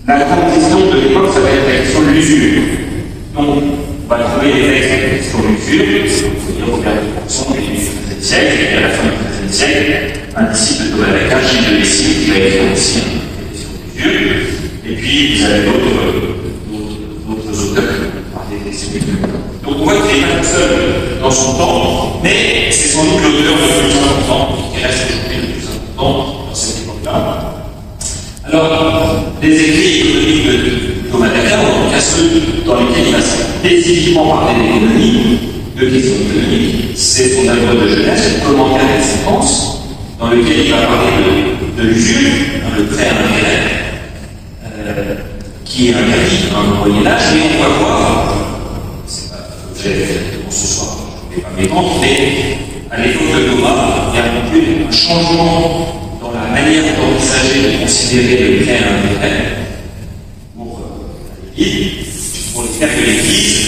La grande question de l'époque, ça va être la question de l'usure. Donc, on va trouver des textes sur l'usure, il faut dire au XIXe siècle, et à la fin du XIIIe siècle, un disciple de Thomas d'Aquin, Gilles de Messine, qui va écrire aussi un traité sur l'usure. Et puis, vous avez d'autres auteurs qui vont parler des questions d'usure. Donc, on voit qu'il n'est pas tout seul dans son temps, mais c'est sans doute l'auteur le plus important, qui reste aujourd'hui le plus important dans cette époque-là. Alors, les écrits économiques de Thomas d'Aquin, en tout cas ceux dans lesquels il va spécifiquement parler d'économie, de questions économiques, c'est son œuvre de jeunesse, le commentaire des séquences, dans lequel il va parler de l'usure, le prêt à intérêt, qui est interdit au Moyen-Âge, et on va voir, c'est pas l'objet de ce soir, je ne vais pas m'étendre, mais à l'époque de Thomas, il y a donc eu un changement dans la manière d'envisager, de considérer le prêt à intérêt pour l'Église, pour les faire de l'Église.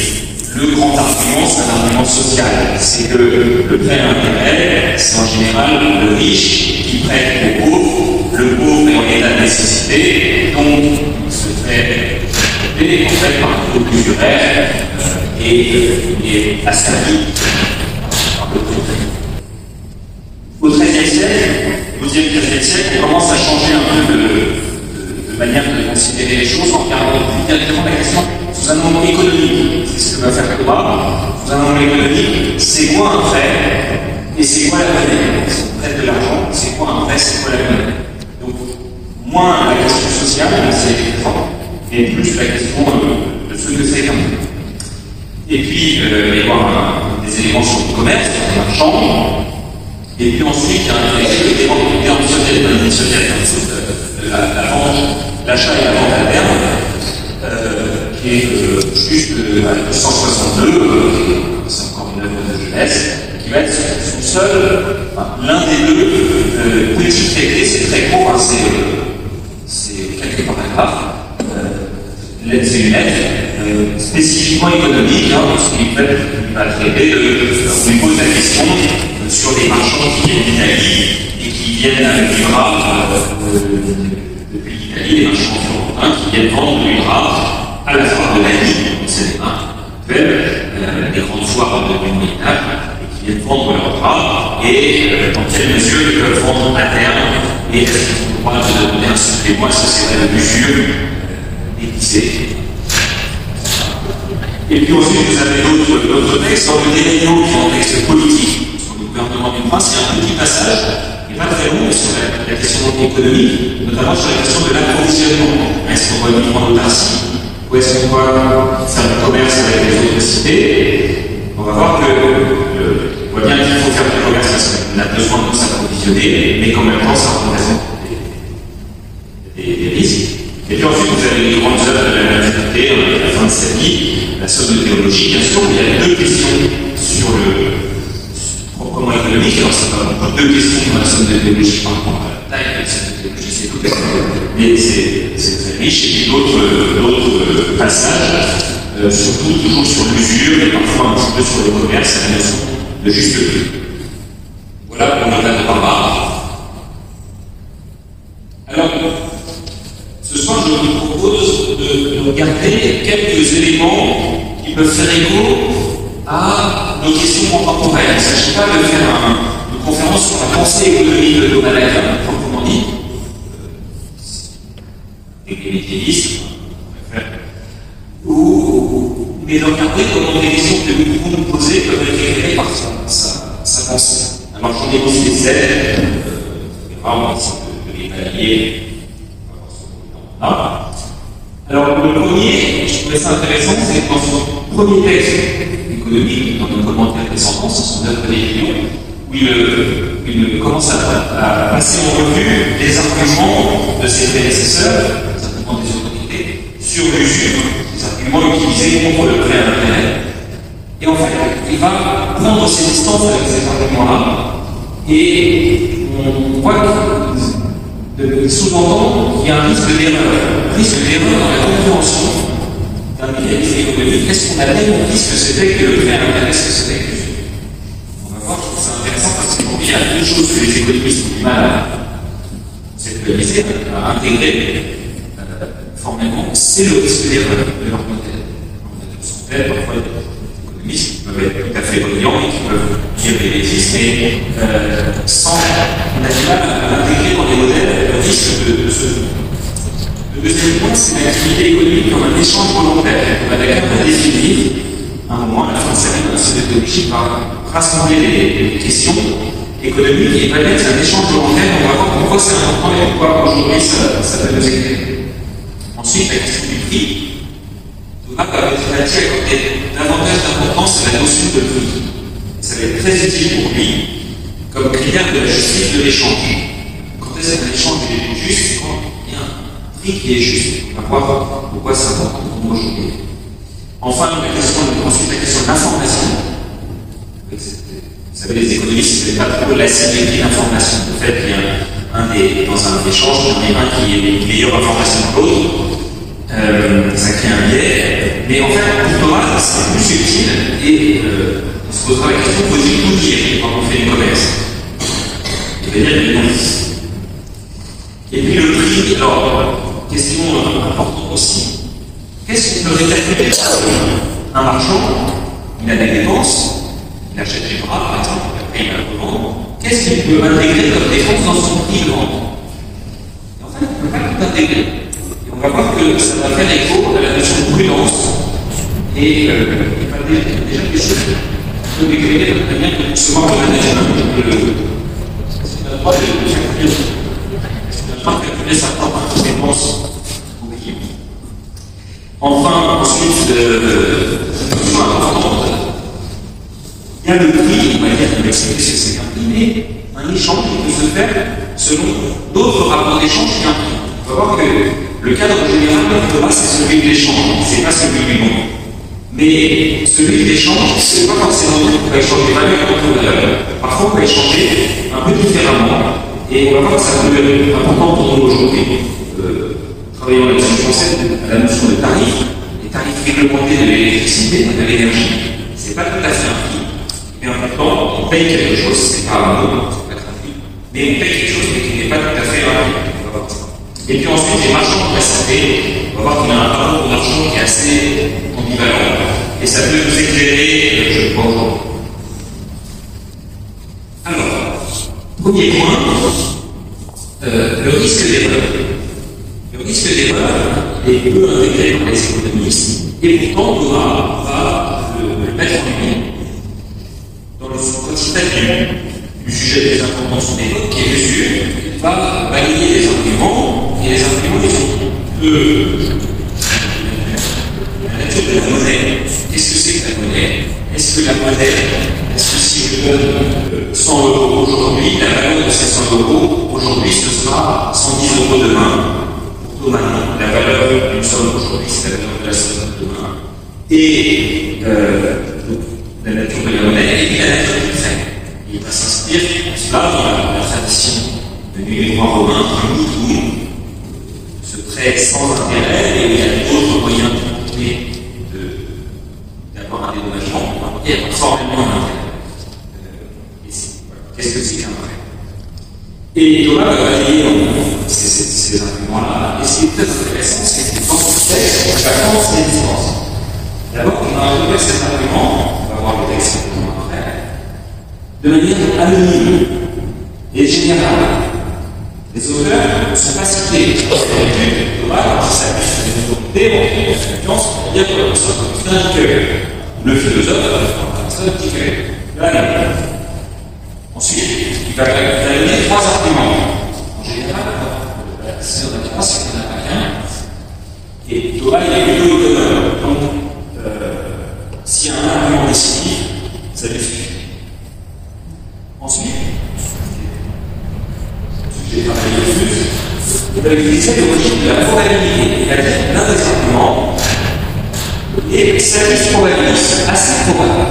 Le grand argument, c'est un argument social. C'est que le prêt à intérêt, c'est en général le riche qui prête au pauvre, le pauvre est en état de nécessité, donc il se fait prêter en fait par un taux usuraire et il est asservi par le pauvre. Au XIIIe siècle, au XIIIe siècle, on commence à changer un peu de manière de considérer les choses en regardant plus directement la question sous un angle économique. C'est ce que va faire Thomas. Sous un angle économique, c'est quoi un prêt et c'est quoi la monnaie? Si on prête de l'argent, c'est quoi un prêt, c'est quoi la monnaie? Donc, moins la question sociale, c'est important, et plus la question de ce que c'est qu'un prêt. Et puis, il va y avoir des éléments sur le commerce, sur le marchand. Et puis ensuite, il y a un élément la vente, l'achat et la vente à terme, qui est juste à 1962, c'est encore une œuvre de jeunesse, qui va être son seul, l'un des deux petits traités, c'est très court, hein, c'est quelques paragraphes, c'est une lettre spécifiquement économique, hein, parce qu'il va traiter, on lui pose la question sur les marchands qui viennent d'Italie et qui viennent avec du drap depuis l'Italie, les marchands florentins qui viennent vendre du drap à la foire de l'Asie, c'est les mains actuelles, des grandes foires du Moyen-Âge, et qui viennent vendre leur drap, et dans quelle mesure ils peuvent vendre à terme, et est-ce qu'ils ont le droit de donner un supplément, est-ce que c'est de l'usure déguisée. Et puis ensuite, vous avez d'autres textes, dans le Déléno, qui est un texte politique, le gouvernement du prince, il y a un petit passage, qui n'est pas très long, sur la question économique, notamment sur la question de l'approvisionnement. Est-ce qu'on va vivre en autarcie, ou est-ce qu'on va faire du commerce avec les autres cités? On va voir on voit bien qu'il faut faire du commerce parce qu'on a besoin de s'approvisionner, mais qu'en même temps, ça représente des risques. Et puis ensuite, vous avez les grandes œuvres de la nativité, à la fin de sa vie, la somme de théologie, bien sûr, il y a deux questions sur le proprement économique. Alors, c'est pas deux questions dans la somme de théologie par rapport à la taille de la somme de théologie, c'est tout, mais c'est très riche. Et puis d'autres passages, surtout toujours sur l'usure et parfois un petit peu sur le commerce et la notion de juste prix. Voilà pour le cas de Barbare. Alors, ce soir, je vous propose de regarder quelques éléments qui peuvent faire écho à nos questions contemporaines. Il ne s'agit pas de faire une conférence sur la pensée économique de Thomas d'Aquin, proprement dit, économiste, mais de regarder comment les questions que nous pouvons nous poser peuvent être éclairées par sa pensée. Alors, j'en ai aussi des aides, on va essayer de les pallier. Alors, le premier, je trouvais ça intéressant, c'est que dans son premier texte économique, dans le commentaire des sentences, son œuvre d'écriture, où il commence à passer en revue les arguments de ses prédécesseurs, les arguments des autorités, sur l'usure, les arguments utilisés contre le prêt à l'intérêt. Et en fait, il va prendre ses distances avec ces arguments-là, et on voit qu'il sous-entend qu'il y a un risque d'erreur dans la compréhension d'un mécanisme économique. Est-ce qu'on a bien compris ce que c'était que le prêt à l'intérêt, ce que c'était que l'usure? On va voir, je trouve ça intéressant parce qu'il y a deux choses que les économistes ont du mal à conceptualiser, à intégrer formellement, c'est le risque d'erreur de leur modèle. Son père, parfois, les économistes qui peuvent être tout à fait brillants et qui peuvent dire des bêtises, mais sans, on a du mal à intégrer dans les modèles le risque de ce. Le deuxième point, c'est l'activité économique comme un échange volontaire. Madagascar a défini, à un moment, à la fin de sa vie, dans la sociologie, par rassembler les questions économiques et permettre un échange volontaire. On va voir pourquoi c'est important et pourquoi aujourd'hui ça peut nous aider. Ensuite, la question du prix. Thomas va petit à petit accorder davantage d'importance à la notion de prix. Ça va être très utile pour lui comme critère de la justice de l'échange. Quand est-ce qu'un échange est juste? C'est quand il y a un prix qui est juste. On va voir pourquoi c'est important pour nous aujourd'hui. Enfin, ensuite la question de l'information. Vous savez, les économistes ne pas trop la symétrie d'information. Le fait qu'il y a dans un échange, il y en a un qui est une meilleure information que l'autre, ça crée un biais. Mais en fait, pour Thomas, c'est plus subtil et on se posera la question, faut-il tout dire quand on fait du commerce? Il va dire que non. Et puis le prix, alors, question importante aussi. Qu'est-ce qu'on peut répercuter? Un marchand, il a des dépenses, il achète des bras, par exemple, après il va le revendre. Qu'est-ce qu'il peut intégrer comme dépense dans son prix de vente? Et en fait, il ne peut pas tout intégrer. Et on va voir que ça va faire écho à la notion de prudence. Et il va déjà des choses qu'on peut décrire de manière de recevoir le management. C'est notre droit de calculer. C'est notre droit de calculer sa propre dépense. Enfin, ensuite, question importante, il y a le prix, on va dire, on va expliquer ce que c'est qu'un prix, mais un échange qui peut se faire selon d'autres rapports d'échange qu'un prix. Il faut voir que le cadre général de Thomas, c'est celui de l'échange, c'est pas celui du nom. Mais celui de l'échange, c'est pas forcément qu'on va échanger valeur contre valeur. Parfois, on va échanger un peu différemment, et on va voir que ça peut être important pour nous aujourd'hui. Travaillant là-dessus, je pensais à la notion de tarif, les tarifs réglementés de l'électricité, de l'énergie. C'est pas tout à fait un prix, mais en même temps, on paye quelque chose, c'est pas un mot, c'est pas un prix, mais on paye quelque chose qui n'est pas tout à fait un prix. Et puis ensuite, les marchands de SAP, on va voir qu'il y a un rapport d'argent qui est assez ambivalent, et ça peut nous éclairer, je crois, aujourd'hui. Alors, premier point, le risque d'erreur. Le risque d'erreur est peu intégré par les économistes, et pourtant Thomas va le mettre en lumière dans le statut du sujet des important de son époque, qui est mesure, il va balayer les arguments, et les arguments ils sont la nature de la monnaie. Qu'est-ce que c'est que la monnaie? Est-ce que la monnaie, est-ce que si je donne 100 € aujourd'hui, la valeur de ces 100 € aujourd'hui ce sera 110 € demain? Maintenant, la valeur d'une somme aujourd'hui, c'est la valeur de la somme de demain. Et la nature de la monnaie et puis la nature du prêt. Il va s'inspirer de cela dans la tradition du droit romain, un moutou, ce prêt sans intérêt, et il y a d'autres moyens de continuer d'avoir un dédommagement et avoir formellement un intérêt. Qu'est-ce que c'est qu'un prêt? Et Thomas va balayer ces arguments-là. Et ce qui est très intéressant, c'est que dans ce texte, la France et l'histoire. D'abord, on va retrouver cet argument, on va voir le texte après, de manière anonyme et générale. Les auteurs ne sont pas cités. Thomas, quand il s'appuie sur les autorités, on trouve confiance pour dire que la personne indique que le philosophe, la personne dit que là, ensuite, il va donner trois arguments. En général, si on a trois, c'est qu'on n'a pas qu'un. Et Thomas, il est plutôt autonome. Donc, s'il y a un argument décisif, ça lui suffit. Ensuite, j'ai travaillé dessus, il va utiliser le logique de la probabilité, c'est-à-dire l'un des arguments est service probabiliste, assez probable.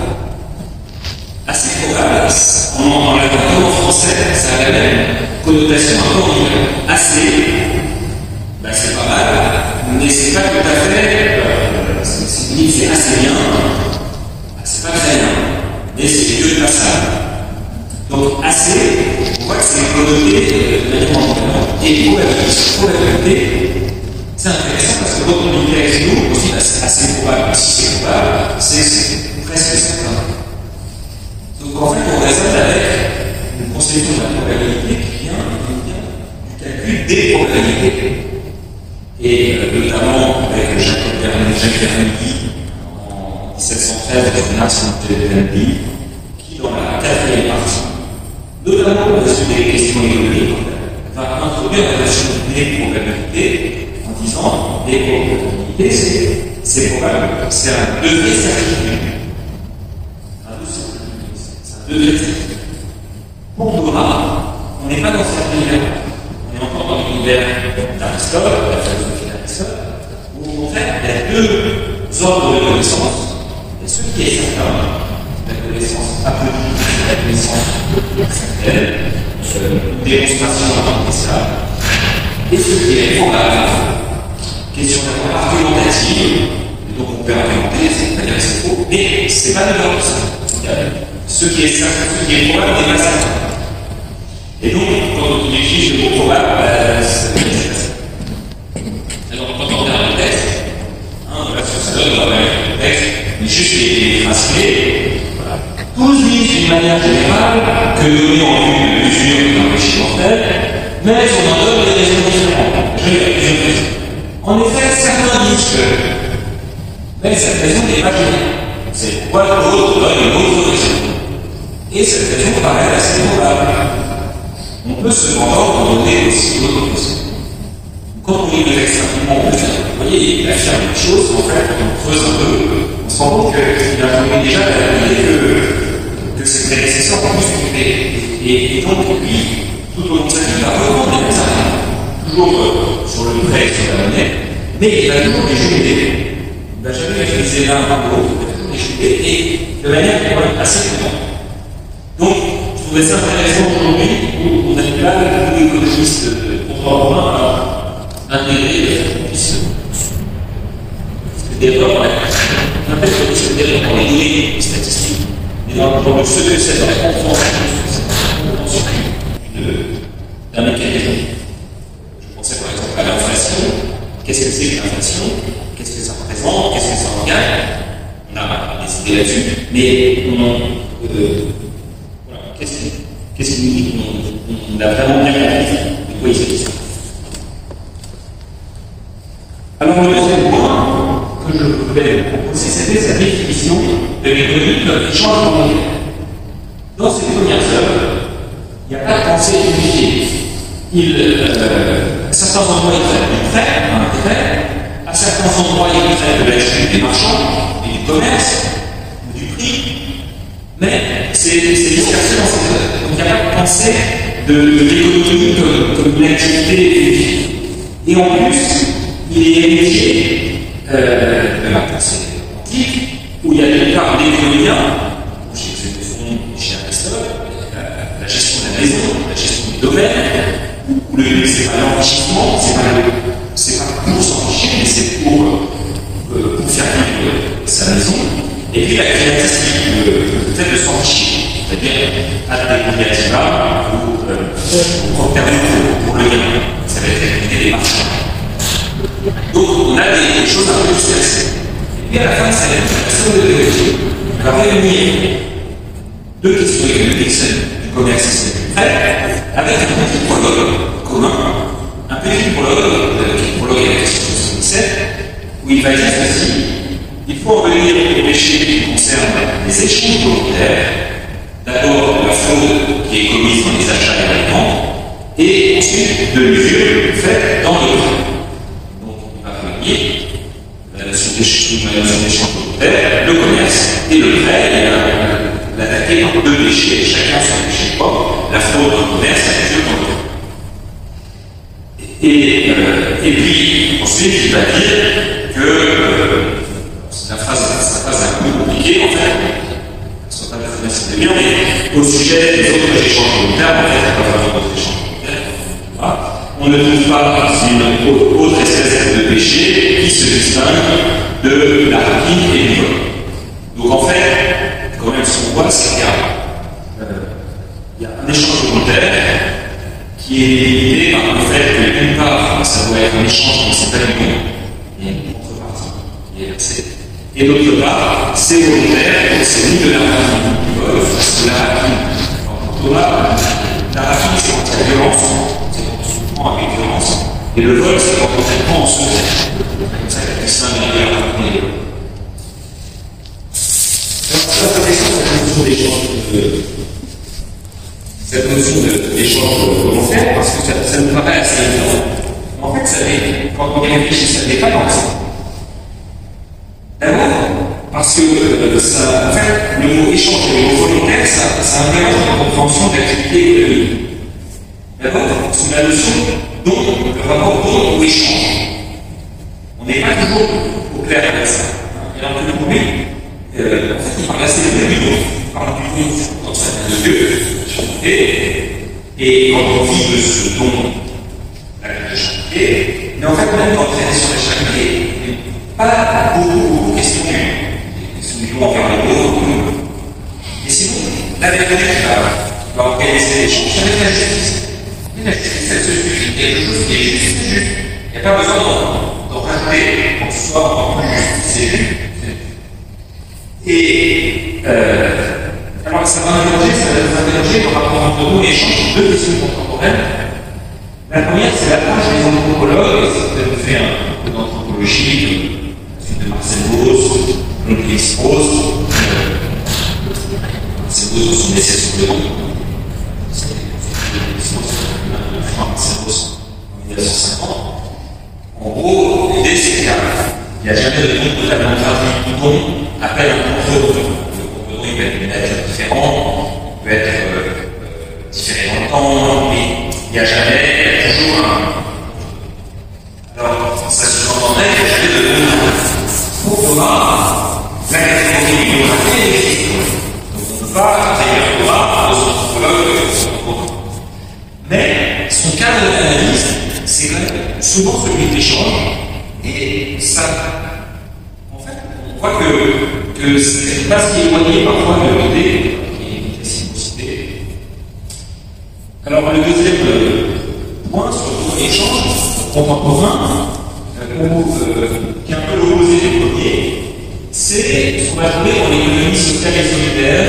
Assez probable, en l'adaptant en français, ça a la même connotation un peu en assez, ben c'est pas mal, mais c'est pas tout à fait, c'est assez bien, c'est pas très bien, mais c'est mieux de passable. Donc assez, on voit que c'est connoté de manière ambivalente, et probabilité, c'est intéressant parce quand on dit avec nous, on se dit c'est assez probable. Si c'est probable, c'est presque certain. Donc en fait, on raisonne avec une conception de la probabilité qui vient du calcul des probabilités. Et notamment avec Jacques Bernoulli en 1713 avec Nelson Bernoulli, qui dans la quatrième partie, notamment au dessus des questions économiques, va introduire la notion des probabilités en disant les probabilités, c'est probable, c'est un degré de certitude. C'est un degré de certitude. Pour Dora, on n'est pas dans cet univers. On est encore dans l'univers d'Aristote, la philosophie d'Aristote, où en fait il y a deux ordres de connaissances. Il y a ce qui est certain, la connaissance apologique, la connaissance certaine, démonstration impartiale, et ce qui est probable, question d'abord argumentative, donc on peut argumenter, c'est-à-dire que c'est faux, mais c'est pas de l'ordre ça. Ce qui est certain, ce qui est probable n'est pas certain. Et donc, quand on utilise le mot probable, c'est pas ça. Alors, quand on regarde le texte, voilà, ça donne le texte, mais juste les phrases clés, voilà. Tous disent d'une manière générale que nous ayons vu une mesure d'un péché mortel, mais on en donne des raisons différentes. Je vais dire plusieurs raisons. En effet, certains disent que, mais cette raison n'est pas générale. C'est pourquoi l'autre donne une autre raison. Et cette raison paraît assez probable. On peut cependant en donner aussi d'autres raisons. Quand on lit le texte rapidement, vous voyez, il affirme une chose, en fait, quand on creuse un peu, on se rend compte qu'il a trouvé déjà l'idée que c'était nécessaire pour discuter. Et donc, lui, tout au long de sa vie, il va reprendre les mêmes arguments, toujours sur le prêt, sur la monnaie, mais il va toujours les juger. Il ne va jamais utiliser l'un ou l'autre, il va toujours les juger, et de manière quand même assez courante. Donc, je trouvais ça intéressant aujourd'hui, où on a du mal, beaucoup d'économistes contemporains, à intégrer le fait qu'on puisse développer, on appelle ça le développement des données statistiques, mais dans le ce que c'est dans la compréhension d'un mécanisme. Je pensais par exemple à l'inflation. Qu'est-ce que c'est que l'inflation? Qu'est-ce que ça représente? Qu'est-ce que ça engage? On a des idées là-dessus, mais voilà, qu'est-ce qui nous dit qu'on a vraiment bien compris de quoi il s'agit? Alors, le deuxième point que je voulais vous proposer, c'était sa définition de l'économie comme changement mondial. Dans ces premières œuvres, il n'y a pas de pensée unifiée. À certains endroits, il traite du prêt, un prêt. À certains endroits, il traite de l'activité des marchands et du commerce, ou du prix. Mais c'est dispersé dans cette œuvre. Donc, il n'y a pas de pensée de l'économie comme une activité unifiée. Et en plus, il est héritier de la pensée antique, où il y a d'une part l'économien, chez Xénophon et chez Aristote, la gestion de la maison, la gestion du domaine, où le but c'est pas l'enrichissement, c'est pas pour s'enrichir, mais c'est pour faire vivre sa maison, et puis la créativité, le fait de s'enrichir, c'est-à-dire à des créativa ou pour le gain, ça va être l'activité des marchands. Donc on a des choses un peu dispersées. Et puis à la fin, ça va être la question de l'économie. On va réunir deux questions économiques, celle du commerce et celle du prêt, avec un petit prologue commun, un petit prologue, qui est prologue à la question 77, où il va dire ceci: il faut en venir aux péchés qui concernent les échanges volontaires, d'abord la fraude qui est commise dans les achats et les ventes, et ensuite de l'usure faite dans le prêt. La notion d'échange volontaire, le commerce et le prêt, et l'attaquer par deux péchés, chacun son péché propre, la fraude dans le commerce, la usure dans le prêt. Et puis, ensuite, il va dire que la phrase est un peu compliquée, en fait, ce ne sera pas très bien cité bien, mais au sujet des autres échanges volontaires, en fait, il n'y a pas vraiment d'autres échanges volontaires. Voilà. On ne trouve pas une autre espèce de péché qui se distingue de la rapine et du vol. Donc en fait, quand même, ce qu'on voit, c'est qu'il y a un échange volontaire qui est limité par le fait que d'une part, ça doit être un échange qui ne s'est pas limité. Il y a une Et d'autre part, c'est volontaire, c'est ni de la rapine qui vole, parce que la rapine, pour Thomas, la rapine c'est quand il y a violence, c'est quand on se prend avec violence, et le vol c'est quand on se prend en secret. C'est comme ça qu'il y a distingué la rapine et le vol. C'est intéressant cette notion d'échange volontaire, parce que ça nous paraît assez évident. En fait, quand on y réfléchit, ça n'est pas dans ça. D'abord, parce que en fait, le mot échange et le mot volontaire, ça interroge la compréhension de l'activité économique. D'abord, sous la notion don, le rapport don ou échange. On n'est pas toujours au clair avec ça. Il y a un peu de bruit. En fait, il parle assez bien du don. Il parle du don dans sa vie de Dieu. Et quand on vit de ce don, la vie de charité, mais en fait, même dans la tradition de la charité, pas beaucoup de questions du don envers les pauvres. Et sinon, la vérité qui va organiser les choses, c'est la justice. Et la justice, elle se suffit. Quelque chose qui est juste, c'est juste. Il n'y a pas besoin d'en rajouter pour que ce soit encore plus juste, c'est juste. Et alors, ça va nous interroger le rapport entre nous et l'échange de deux questions contemporaines. La première, c'est l'approche des anthropologues, c'est peut-être fait un peu d'anthropologie, de Marcel Mauss, Jean-Pierre Strauss, Marcel Mauss, son essai sur le monde. Marcel Mauss en 1950. En gros, l'idée, c'est qu'il n'y a jamais de don totalement gratuit. Tout don appelle un contre-don. Le contre-don, il peut être d'une nature différente, il peut être différent dans le temps, mais il n'y a toujours un. Alors, ça sous-entendrait qu'il n'y a jamais de don gratuit. Pour Thomas, la catégorie du don gratuit existe. Donc, on ne peut pas réduire Thomas aux anthropologues. Mais son cadre d'analyse, c'est quand même souvent celui de l'échange, et ça, en fait, on voit que c'est pas si éloigné parfois de l'idée qui est réciprocité. Alors, le deuxième point sur l'échange contemporain, qui est un peu l'opposé du premier, c'est ce qu'on va trouver dans l'économie sociale et solidaire,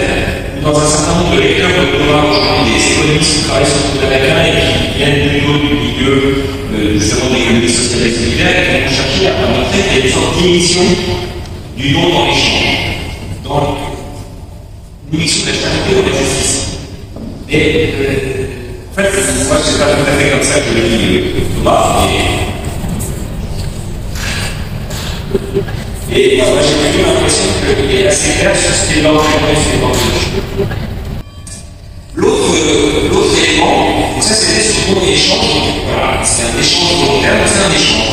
ou dans un certain nombre de lecteurs de Thomas aujourd'hui, des économistes qui travaillent sur le américain et qui viennent plutôt du milieu justement de l'économie sociale et solidaire, qui vont chercher à montrer qu'il y a une sorte d'émission du don dans l'échange, dans l'émission de la charité ou de la justice. Et en fait, moi je ne sais pas tout à fait comme ça que je le dis Thomas, et moi j'ai plutôt l'impression qu'il est assez clair sur ce qui est dans le L'autre élément, donc ça c'était sur le don et l'échange, voilà, c'est un échange volontaire, c'est un échange.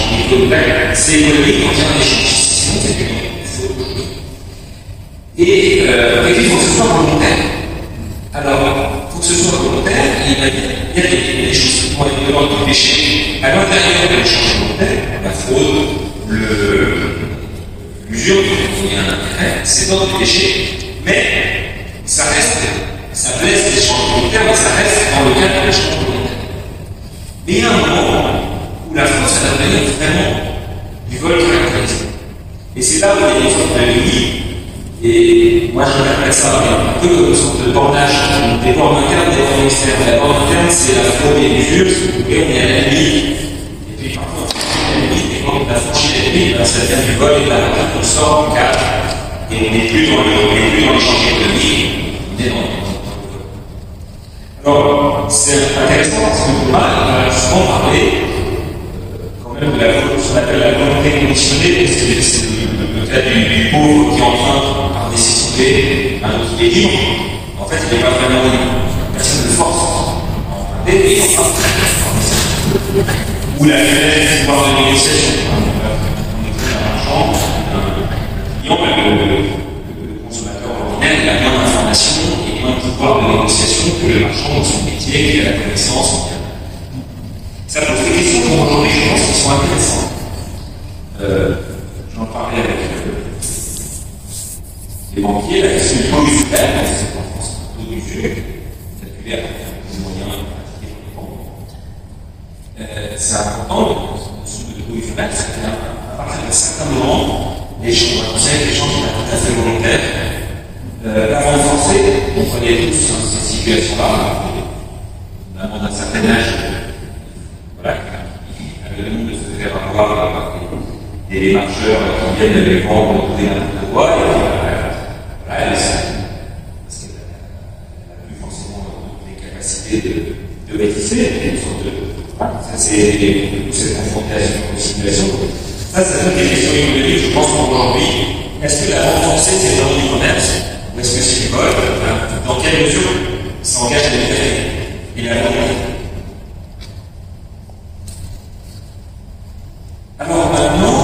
C'est économique quand il y a un échange, sinon c'est économique, c'est autre chose. Et il faut que ce soit volontaire. Alors, pour que ce soit volontaire, il y a des choses qui vont être de l'ordre du péché. À l'intérieur de l'échange volontaire, la fraude, l'usure, il y a un intérêt, c'est d'ordre du péché, mais ça blesse l'échange volontaire, mais ça reste dans le cadre de l'échange volontaire. Mais il y a un moment où la France va devenir vraiment du vol caractérisé. Et c'est là où il y a une sorte de limite. Et moi, je m'appelle ça un peu comme une sorte de bornage, des bornes internes, des bornes externes. La borne interne, c'est la fraude et l'usure, et on est à la limite. Et puis parfois, on franchit la limite, et quand on a franchi la limite, ça devient du vol et de la raquette, on sort du cadre. Et on n'est plus dans l'échange économique, on est dans Alors, c'est intéressant parce que Thomas, il va souvent parler quand même de ce qu'on appelle la volonté conditionnée, c'est le cas du pauvre qui emprunte par nécessité, un autre qui est libre. En fait, il n'est pas vraiment libre. Personne ne le force à emprunter et il emprunte par nécessité. Ou la faiblesse du pouvoir de négociation. On écrit un argent, un client, le consommateur ordinaire, il a moins d'informations et moins de pouvoir de négociation que le marchand dans son métier qui a la connaissance. Ça pose des questions pour aujourd'hui, je pense, qui sont intéressantes. J'en parlais avec les banquiers, la question du taux d'usure, c'est en France un taux d'usure calculé à partir des moyens pratiqués par les banques. C'est important, le taux d'usure, c'est qu'à partir d'un certain moment, l'échange, on sait que l'échange est tout à fait volontaire. La vente forcée, on connaît tous cette situation-là, notamment d'un certain âge, voilà, le monde de se faire avoir des marcheurs qui viennent les vendre trouver n'importe quoi, et voilà, elle n'a plus forcément les capacités de maîtriser, une sorte de. Ça, c'est cette confrontation aux situations. Ça donne des questions économiques, je pense qu'aujourd'hui, est-ce que la vente forcée, c'est vraiment du commerce? Ou est-ce que c'est du vol? Dans quelle mesure s'engage la liberté et la volonté? Alors maintenant,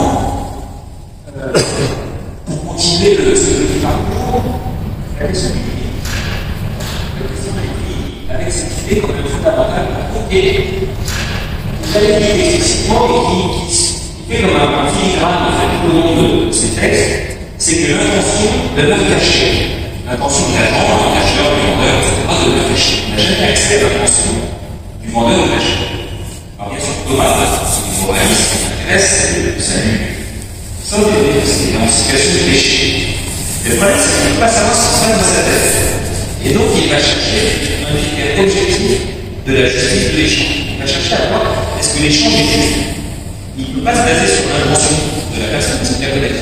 pour continuer ce petit parcours, la question du prix. La question du prix, avec cette idée quand même fondamentale, et vous avez dit explicitement et qui fait comme un filigrane en fait, tout au long de ces textes, c'est que l'intention demeure cachée. L'intention de l'agent, du acheteur, du vendeur, etc., demeure cachée. On n'a jamais accès à l'intention du vendeur ou de l'acheteur. Alors bien sûr, Thomas, ce qui nous réalise, ce qui m'intéresse, c'est le salut. Ça, c'est en situation de péché. Le problème, c'est qu'il ne peut pas savoir ce qui se passe dans sa tête. Et donc, il va chercher un critère objectif de la justice de l'échange. Il va chercher à voir est-ce que l'échange est juste. Il ne peut pas se baser sur l'intention de la personne qui se connecte.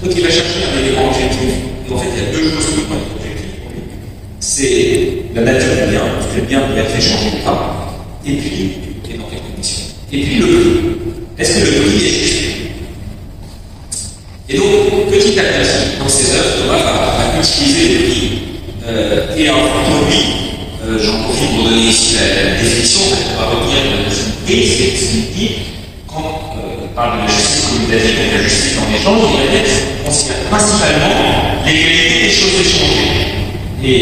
Donc, il va chercher un élément objectif. Et en fait, il y a deux choses qui vont être objectives pour lui. C'est la nature du bien, parce que le bien peut être échangé ou pas, et puis, et dans quelles conditions. Et puis, le prix. Est-ce que le prix est juste? Et donc, petit à petit, dans ses œuvres, Thomas va utiliser le prix. Et pour lui, j'en profite pour donner ici la définition, on va retenir la notion de prix, c'est ce qu'il dit quand on parle de la justice commutative, donc la justice en échange, il va dire qu'on considère principalement l'égalité des choses échangées. Et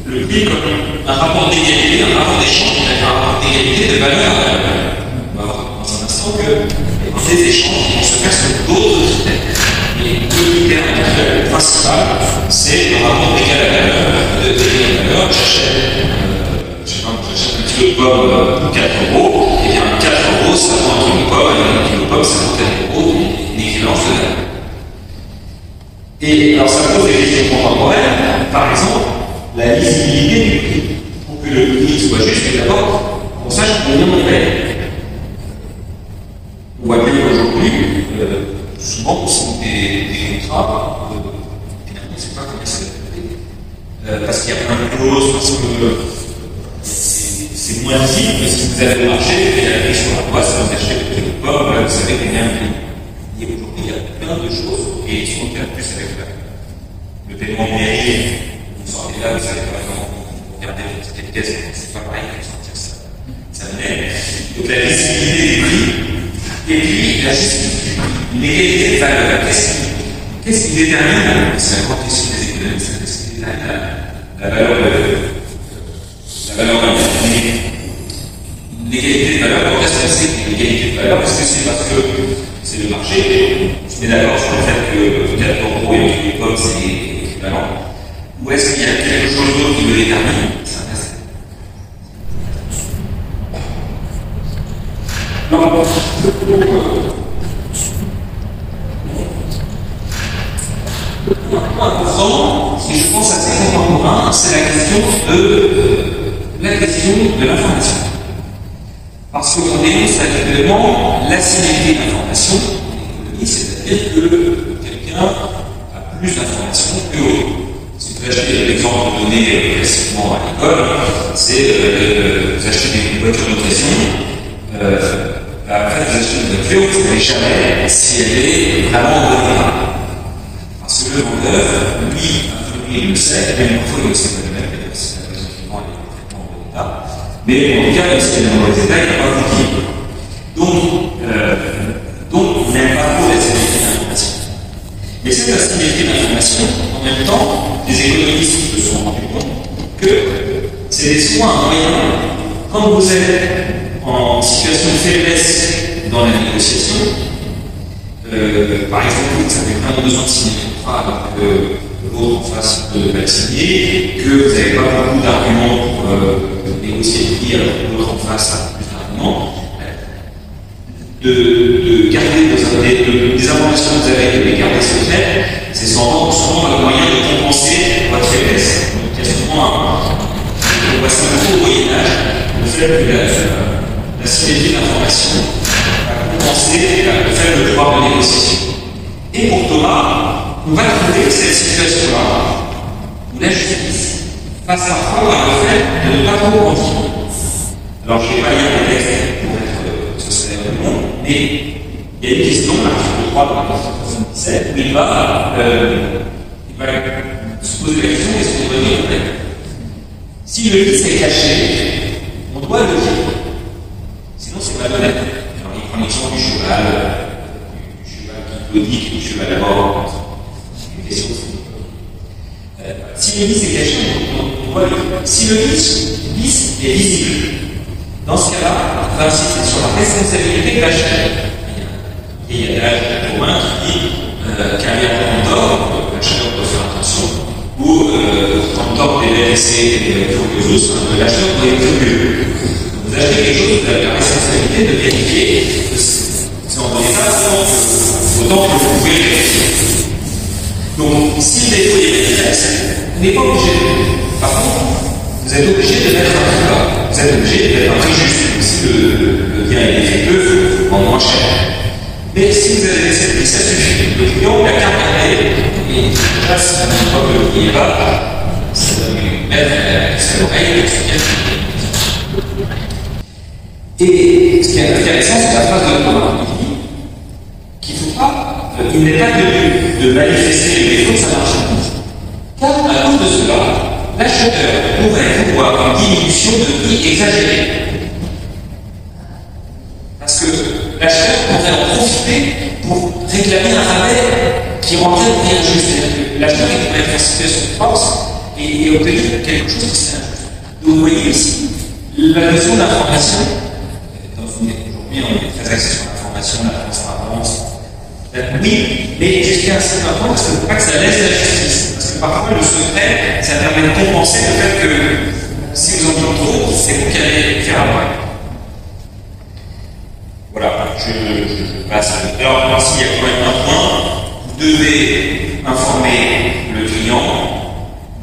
le prix comme un rapport d'égalité, un rapport d'échange, un rapport d'égalité de valeur à valeur. On va voir dans un instant que dans ces échanges, on se faire sur d'autres critères. Et le critère principal, c'est le rapport d'égal à valeur, j'achète un kilo de pommes pour 4 €, et bien 4 €, ça vaut un kilo de pommes, et un kilo de pommes, ça vaut 4 €, une équivalence de valeur. Et alors ça pose des questions contemporaines, par exemple, la lisibilité du prix. Pour que le prix soit juste, d'abord, on sache combien on paye. On voit bien qu'aujourd'hui, souvent, on signe des contrats, finalement, on ne sait pas combien ça va coûter. Parce qu'il y a plein de clauses, parce que c'est moins visible que si vous allez au marché, et il y a la prix sur la boîte, ça vous achetez le kilo de pomme, vous savez combien il paye. Et aujourd'hui, il y a plein de choses, et ils sont bien plus avec le paiement numérique. Vous sortez là, vous savez pas comment vous regardez votre petite caisse, c'est pas pareil pour sortir ça venait. Donc la visibilité des prix, et puis la justice du prix. L'égalité de valeur. Qu'est-ce qui détermine, c'est la grande question des économistes, qu'est-ce qui détermine la valeur d'un bien? L'égalité de valeur, pourquoi est-ce que c'est l'égalité de valeur? Est-ce que c'est parce que c'est le marché? On est d'accord sur le fait que 4 € et un kilo de pommes, c'est équivalent. Ou est-ce qu'il y a quelque chose d'autre qui le détermine? C'est intéressant. Non, important, si je pense à ces contemporains, c'est la question de l'information. Parce qu'on dénonce actuellement l'asymétrie de l'information en économie, c'est-à-dire que quelqu'un a plus d'informations que l'autre. Si vous achetez l'exemple donné classiquement à l'école, c'est vous achetez des voitures d'occasion, après vous achetez une voiture, vous ne savez jamais si elle est vraiment renouvelable. Parce que le vendeur, lui, il le sait, même parfois il ne sait pas lui-même, parce que la raison client est complètement en bon état. Mais en tout cas, si elle est en mauvais état, il n'y a pas de dire. Donc, on n'aime pas trop la symétrie d'information. Mais cette asymétrie d'information, en même temps, les économistes se sont rendus compte que c'est souvent un moyen, quand vous êtes en situation de faiblesse dans la négociation, par exemple, vous avez vraiment besoin de signer un contrat alors que l'autre en face ne peut pas signer, que vous n'avez pas beaucoup d'arguments pour négocier le prix alors que l'autre en face a plus d'arguments, de garder des informations que vous avez, de les garder fait que la symétrie d'information va compenser le faible pouvoir de négociation. Et pour Thomas, on va trouver cette situation-là où la justice face parfois à le fait de ne pas trop mentir. Alors je ne vais pas lire le texte pour être ce serait long, mais il y a une question, l'article 3 de l'article 77, où il va se poser la question qu'est-ce qu'on doit dire en fait. Si le vice est caché, on doit le dire. Sinon, c'est pas honnête. Alors, il prend l'exemple du cheval qui claudique, du cheval à bord. C'est une question. Si le vice est caché, on doit le dire. Si le vice est visible, dans ce cas-là, on va insister sur la responsabilité de l'acheteur. Et il y a l'âge romain qui dit qu'un bien d'or, l'acheteur doit faire attention. Ou quand tort des BNC et pour que juste, l'acheteur doit être mieux. Vous achetez quelque chose, vous avez la responsabilité de vérifier que c'est en bon état, autant que vous pouvez le vérifier. Donc, si le défaut est manifeste, vous n'êtes pas obligé de le faire. Par contre, vous êtes obligé de mettre un prix bas. Vous êtes obligé de mettre un prix juste. Si le bien est défectueux, il faut vendre moins cher. Mais si vous avez cette prix, ça suffit. Le client, il a qu'à regarder. Et là, si on ne voit que le prix est bas, ça va lui mettre sa l'oreille et se dire. Et ce qui est intéressant, c'est la phrase de Thomas. Il dit qu'il ne faut pas, il n'est pas tenu de manifester le défaut de sa marchandise. Car à cause de cela, l'acheteur pourrait voir une diminution de prix exagérée. Parce que l'acheteur pourrait en profiter pour réclamer un rabais qui rendrait le prix injuste. L'acheteur pourrait être en situation de force et obtenir quelque chose qui serait injuste. Donc vous voyez ici la notion d'information. Aujourd'hui, on est très axé sur l'information, la transparence. Oui, mais jusqu'à un certain point, parce qu'il ne faut pas que ça laisse la justice. Parce que parfois, le secret, ça permet de compenser le fait que si vous en dites trop, c'est vous qui allez faire après. Voilà, je passe. Alors, s'il y a quand même un point, vous devez informer le client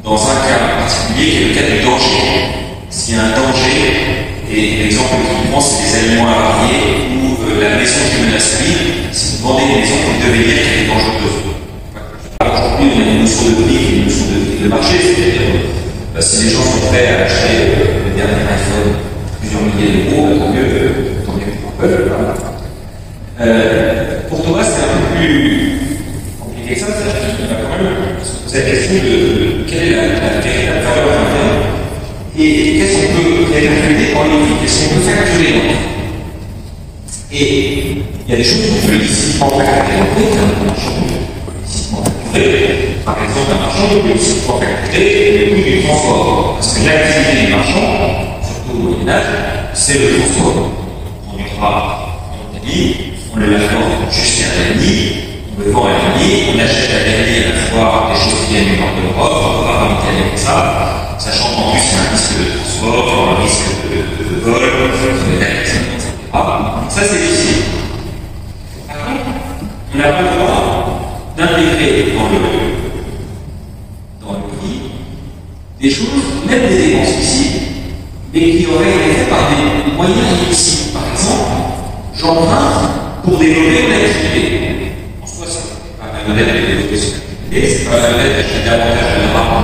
dans un cas particulier qui est le cas du danger. S'il y a un danger, et l'exemple qu'il prend, c'est les aliments avariés ou la maison qui menace la vie. Si vous vendez une maison, vous devez dire qu'elle est dangereuse. Aujourd'hui, on a une notion de prix, une notion de marché, c'est-à-dire si les gens sont prêts à acheter le dernier iPhone plusieurs milliers d'euros, tant mieux pour eux. Pour Thomas, c'est un peu plus compliqué que ça, c'est-à-dire qu'il va quand même se poser la question de quelle est la véritable valeur d'un bien. Et qu'est-ce qu'on peut calculer en ligne? Qu'est-ce qu'on peut facturer en ligne? Et il y a des choses qu'on peut licitement facturer en ligne, par exemple, un marchand peut licitement facturer le coût du transport. Parce que l'activité des marchands, surtout au Moyen-Âge, c'est le transport. On prend du gras en Italie, on le lave jusqu'à Bernie, on le vend à Bernie, on achète à Bernie à la fois des choses qui viennent du nord de l'Europe, on va en Italie comme ça. Sachant qu'en plus, il y a un risque de transport, un risque de vol, etc. Ça, c'est difficile. Par contre, on n'a pas le droit d'intégrer dans le prix des choses, même des dépenses illicites, mais qui auraient été faites par des moyens illicites. Par exemple, j'emprunte pour développer une activité. En soi, c'est pas la modèle de développer son activité, c'est pas la modèle d'acheter davantage de droits.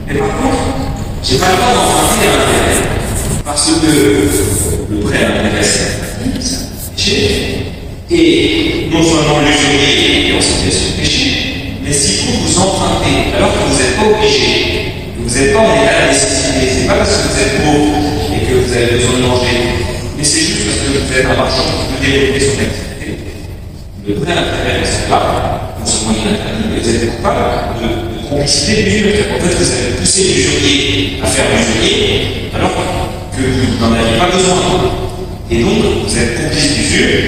Mais par contre, j'ai pas le droit d'emprunter à l'intérêt. Parce que le prêt à l'intérêt, c'est péché. Et non seulement l'usurier est en situation de péché, mais si vous empruntez alors que vous n'êtes pas obligé, que vous n'êtes pas en état de nécessité, c'est pas parce que vous êtes pauvre et que vous avez besoin de manger, mais c'est juste parce que vous êtes un marchand qui veut développer son activité. Le prêt à l'intérêt, c'est là. Vous êtes coupable de complicité d'usure. En fait, vous avez poussé l'usurier à faire l'usurier alors que vous n'en aviez pas besoin. Et donc, vous êtes complice d'usure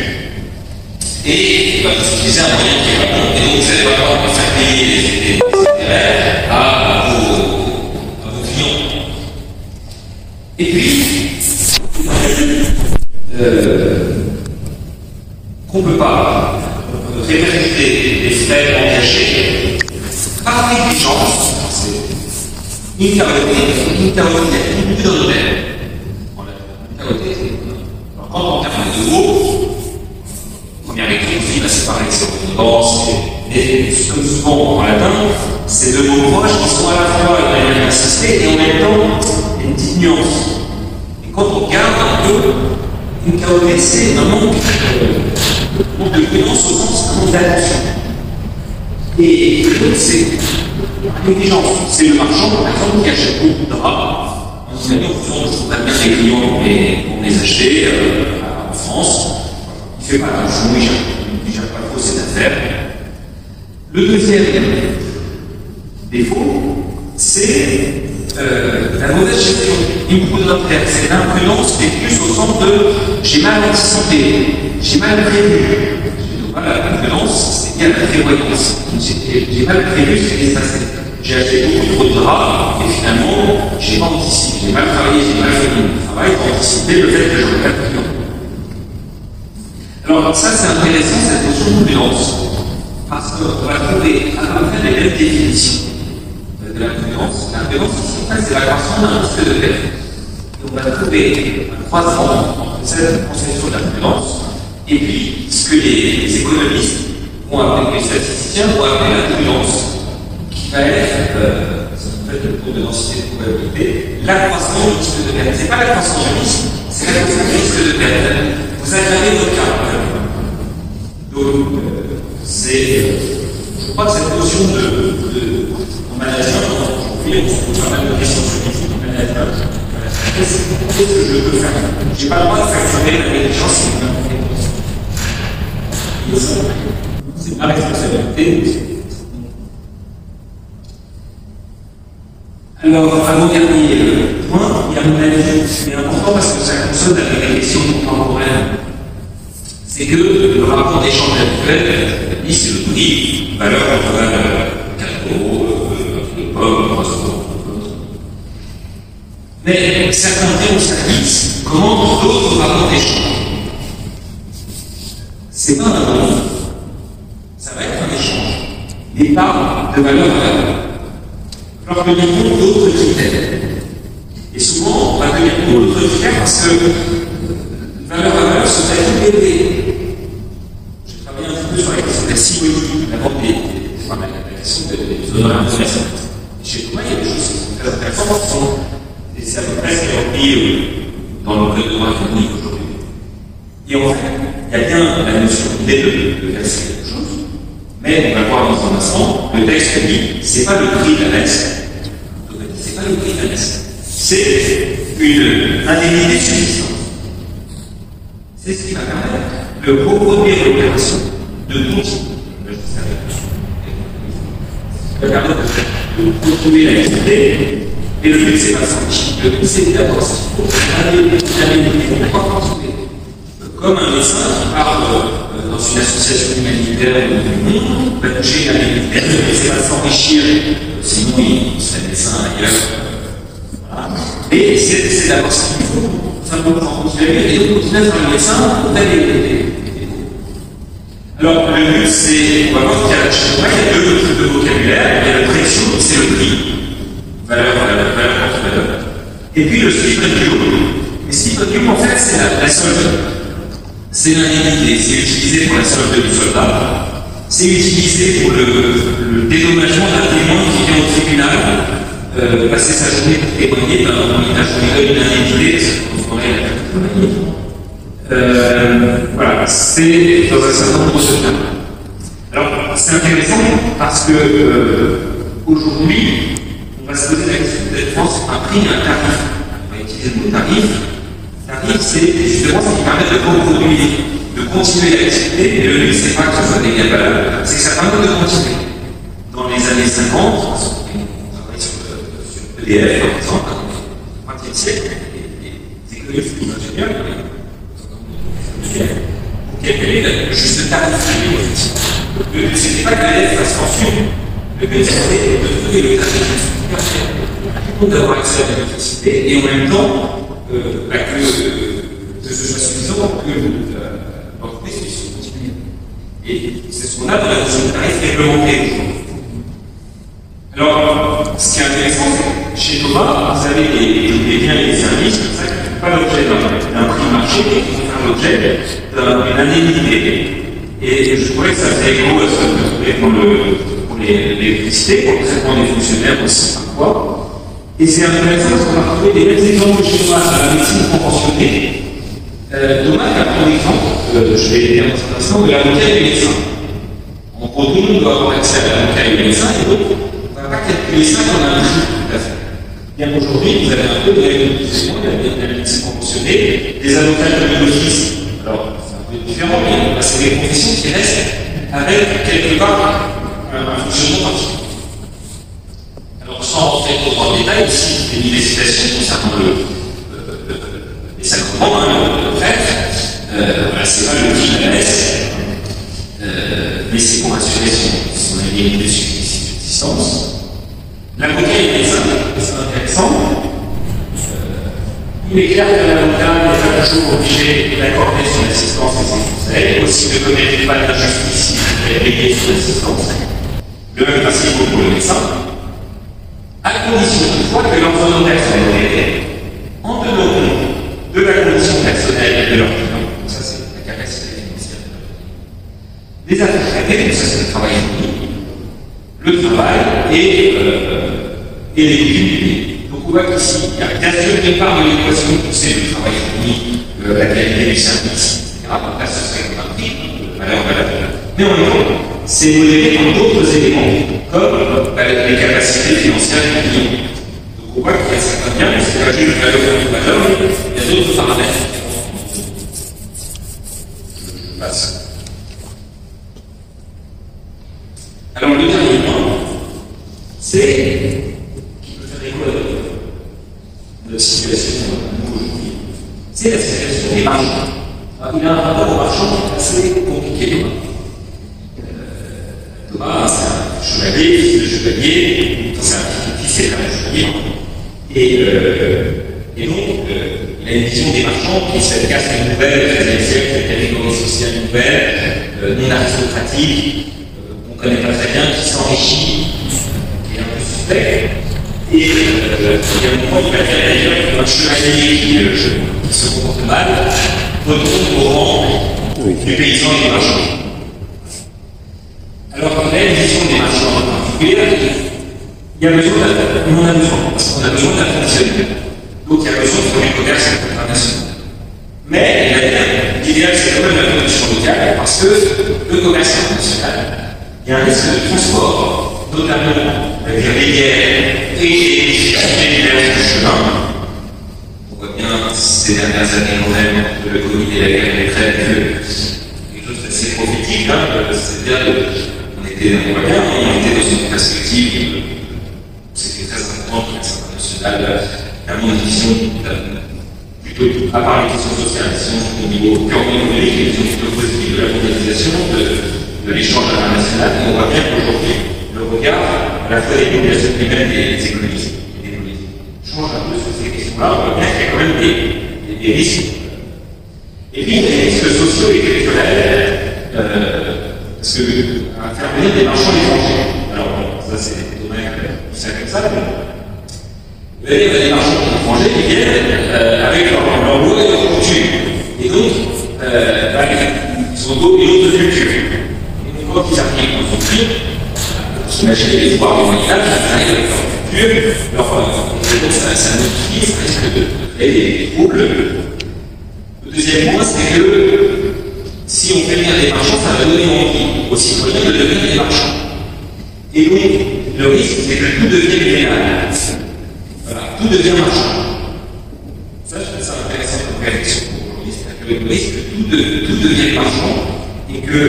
et vous utilisez un moyen qui est pas bon. Et donc, vous n'avez pas le droit de faire payer les intérêts à vos clients. Et puis, qu'on ne peut pas répercuter les frais engagés par négligence, Une carotée, il y a plus de repères. Une carotée, alors quand on regarde de haut, première lecture, on se dit, c'est pareil, c'est redondance, et comme souvent en latin, c'est deux mots proches qui sont à la fois de manière assistée et en même temps une petite nuance. Et quand on regarde un peu, une carotée, c'est un manque de nuance au sens d'un manque d'attention. Et l'autre, c'est l'intelligence. C'est le marchand, par exemple, qui achète beaucoup de draps. On se dit, on trouve bien les clients pour les acheter en France. Il ne fait pas attention, il ne gère pas trop ses affaires. Le deuxième défaut, c'est la mauvaise gestion. Il faut de faire. C'est l'imprudence qui est plus au sens de j'ai mal anticipé, j'ai mal prévu. Voilà, l'imprudence, c'est bien la prévoyance. J'ai mal prévu ce qui s'est passé. J'ai acheté beaucoup trop de draps et finalement, j'ai pas anticipé. J'ai mal travaillé, j'ai mal fait mon travail pour anticiper le fait que j'aurais pas de clients. Alors, ça, c'est intéressant, cette notion de prudence. Parce qu'on va trouver à peu près les mêmes définitions de la prudence. La prudence, c'est la croissance d'un risque de perte. Et on va trouver un croisement entre cette conception de la prudence et puis ce que les économistes vont appeler, les statisticiens vont appeler la prudence, qui va être, si vous faites le cours de densité de probabilité, l'accroissement du risque de perte. Ce n'est pas l'accroissement du risque, c'est l'accroissement du risque de perte. Vous aggravez votre cas. Donc, je crois que cette notion en management, aujourd'hui, on se pose pas mal de questions sur l'éthique du management. Qu'est-ce que je peux faire? Je n'ai pas le droit de facturer la négligence et la compétence. C'est ma responsabilité. Alors, avant-dernier point, il y a mon avis, c'est important parce que ça consonne avec les questions contemporaines. C'est que le rapport d'échange actuel, c'est le prix, valeur entre cadeau, pomme, restaurant. Mais certains prix au service commandent d'autres rapports d'échange. C'est pas un don, ça va être un échange, mais pas de valeur à valeur. Alors que nous avons d'autres critères. Et souvent, on va tenir compte d'autres critères parce que valeur à valeur se fait tout élevé. J'ai travaillé un petit peu sur la question de la symbolique, la question des honoraires de personnes. Chez Thomas, il y a des choses qui sont très intéressantes, qui sont des services presque repris dans le code de droit économique aujourd'hui. Et en fait, il y a bien la notion de verser quelque chose, mais on va voir dans un instant, le texte dit, c'est pas le prix de la messe, c'est pas le prix de la messe, c'est une indemnité de subsistance. C'est ce qui va permettre de reproduire l'opération, de continuer. Ça va permettre de retrouver l'activité, et le but c'est pas s'enrichir, le but c'est d'abord ce qu'il faut, l'indemnité, pas continuer. Comme un médecin qui part dans une association humanitaire du monde, va toucher une indemnité, mais c'est pas s'enrichir, sinon il serait médecin ailleurs. Voilà. Et c'est d'abord ce qu'il faut, simplement continuer, et donc continuer à faire le médecin pour d'aller. Alors, le but, c'est, on va voir qu'il y a deux types de vocabulaire. Il y a le précieux, c'est le prix, valeur contre valeur. Et puis le stipendium. Le stipendium, en fait, c'est la solde. C'est l'indemnité, c'est utilisé pour la solde du soldat. C'est utilisé pour le dédommagement d'un témoin qui vient au tribunal, passer sa journée pour témoigner, il donne une indemnité, parce qu'on est voilà, c'est dans un certain nombre de cas. Alors, c'est intéressant parce que aujourd'hui, on va se poser la question de France, un prix et un tarif. On va utiliser le mot tarif. Tarif, c'est justement ce qui permet de reproduire, de continuer l'activité, et le but, c'est pas que ce soit des gains valeurs, c'est que ça permet de continuer. Dans les années 50, on travaille sur EDF, par exemple, au XXe siècle, les économistes et les ingénieurs, pour calculer juste tarif. Le but, c'était pas que l'élève fasse tension. Le but, c'était de trouver le tarif pour d'avoir accès à l'électricité et en même temps que ce soit suffisant pour que l'entreprise puisse continuer. Et c'est ce qu'on a dans la notion de tarif réglementé aujourd'hui. Alors, ce qui est intéressant, c'est que chez Thomas, vous avez des biens et des services comme ça qui ne font pas l'objet d'un prix de marché, mais qui vont faire l'objet d'une indemnité. Et je trouvais que ça faisait écho à ce que vous trouvez pour l'électricité, pour le traitement des fonctionnaires aussi parfois. Et c'est intéressant parce qu'on a retrouvé des mêmes exemples chez Thomas dans la médecine conventionnée. Thomas a pris l'exemple, je vais dire dans un instant, de l'avocat et du médecin. En gros, tout le monde doit avoir accès à l'avocat et au médecin, et donc on ne va pas calculer ça comme un prix tout à fait. Bien aujourd'hui, vous avez un peu de réglementation de la médecine conventionnée, des avocats de l'office. Alors, c'est un peu différent, mais c'est des professions qui restent avec quelque part un fonctionnement particulier. Alors, sans rentrer trop dans le détail, ici, il y a des citations concernant les sacrements, le prêtre, c'est pas le prix de la messe, mais c'est pour assurer son indemnité de subsistance. L'avocat et le médecin, c'est intéressant. Il est clair que l'avocat n'est pas toujours obligé d'accorder son assistance et ses conseils, aussi ne commet pas d'injustice s'il est payé son assistance. Le même principe pour le médecin, à condition toutefois que l'ordonnance personnelle en tenant compte de la condition personnelle de leur client, ça c'est la capacité financière de leur client, des affaires traitées, ça c'est le travail fourni, le travail et les coutumes. Donc on voit qu'ici, il y a bien sûr une part de l'équation poussée du travail fourni, la qualité du service, etc. Donc là, ce serait un prix, valeur. Mais en même temps, c'est modéré dans d'autres éléments, comme les capacités financières du client. Donc on voit qu'il y a certains biens, c'est pas juste valeur, il y a d'autres paramètres. Je passe. Alors le dernier point, c'est qui peut faire écho à notre situation aujourd'hui, c'est la situation des marchands. Il a un rapport aux marchands assez compliqué. Thomas, c'est un chevalier, fils de chevalier, c'est un fils et un chevalier. Et donc, il a une vision des marchands qui se casse une nouvelle, le 13e siècle, une catégorie sociale nouvelle, non aristocratique, qu'on ne connaît pas très bien, qui s'enrichit, qui est un peu suspect. Et il y a un moment, il va dire d'ailleurs qu'un chevalier qui se comporte mal retourne au rang du paysan et du marchand. Alors, on a une vision des marchands en particulier, on a besoin, parce qu'on a besoin d'un fonctionnement. Donc, il y a besoin de faire du commerce international. Mais, l'idéal, c'est quand même la production locale, parce que le commerce international, il y a un risque de transport, notamment avec les guerres et les difficultés diverses du chemin. On voit bien ces dernières années, quand même, de le Covid et la guerre des traites, quelque chose d'assez prophétique, c'est-à-dire on était dans une perspective, c'était très important pour l'international, à mon vision, plutôt, à part les questions sociales, au niveau purement économique, les questions plutôt positives de la mondialisation, de l'échange international, on voit bien qu'aujourd'hui, le regard, à la fois des populations et même des économistes et des politiques, change un peu sur ces questions-là, on voit bien qu'il y a quand même des risques. Et puis, des risques sociaux et culturels, parce que à faire venir des marchands étrangers. Alors, ça c'est des domaines qui sont comme ça. Vous voyez, il y a des marchands étrangers qui viennent avec leur loi et leur coutume. Et donc, ils sont d'autres et autres cultures. Et donc, quand ils arrivent dans son prix, imaginez les histoires du Moyen-Âge, ils arrivent avec leur culture, donc ça modifie, ça risque de créer des troubles. Le deuxième point, c'est que si on fait venir des marchands, ça va donner envie aux citoyens de devenir des marchands. Et donc, le risque, c'est que tout devienne pénal. Voilà, tout devient marchand. Ça, je trouve ça intéressant comme réflexion aujourd'hui. C'est-à-dire que le risque que tout devienne marchand et que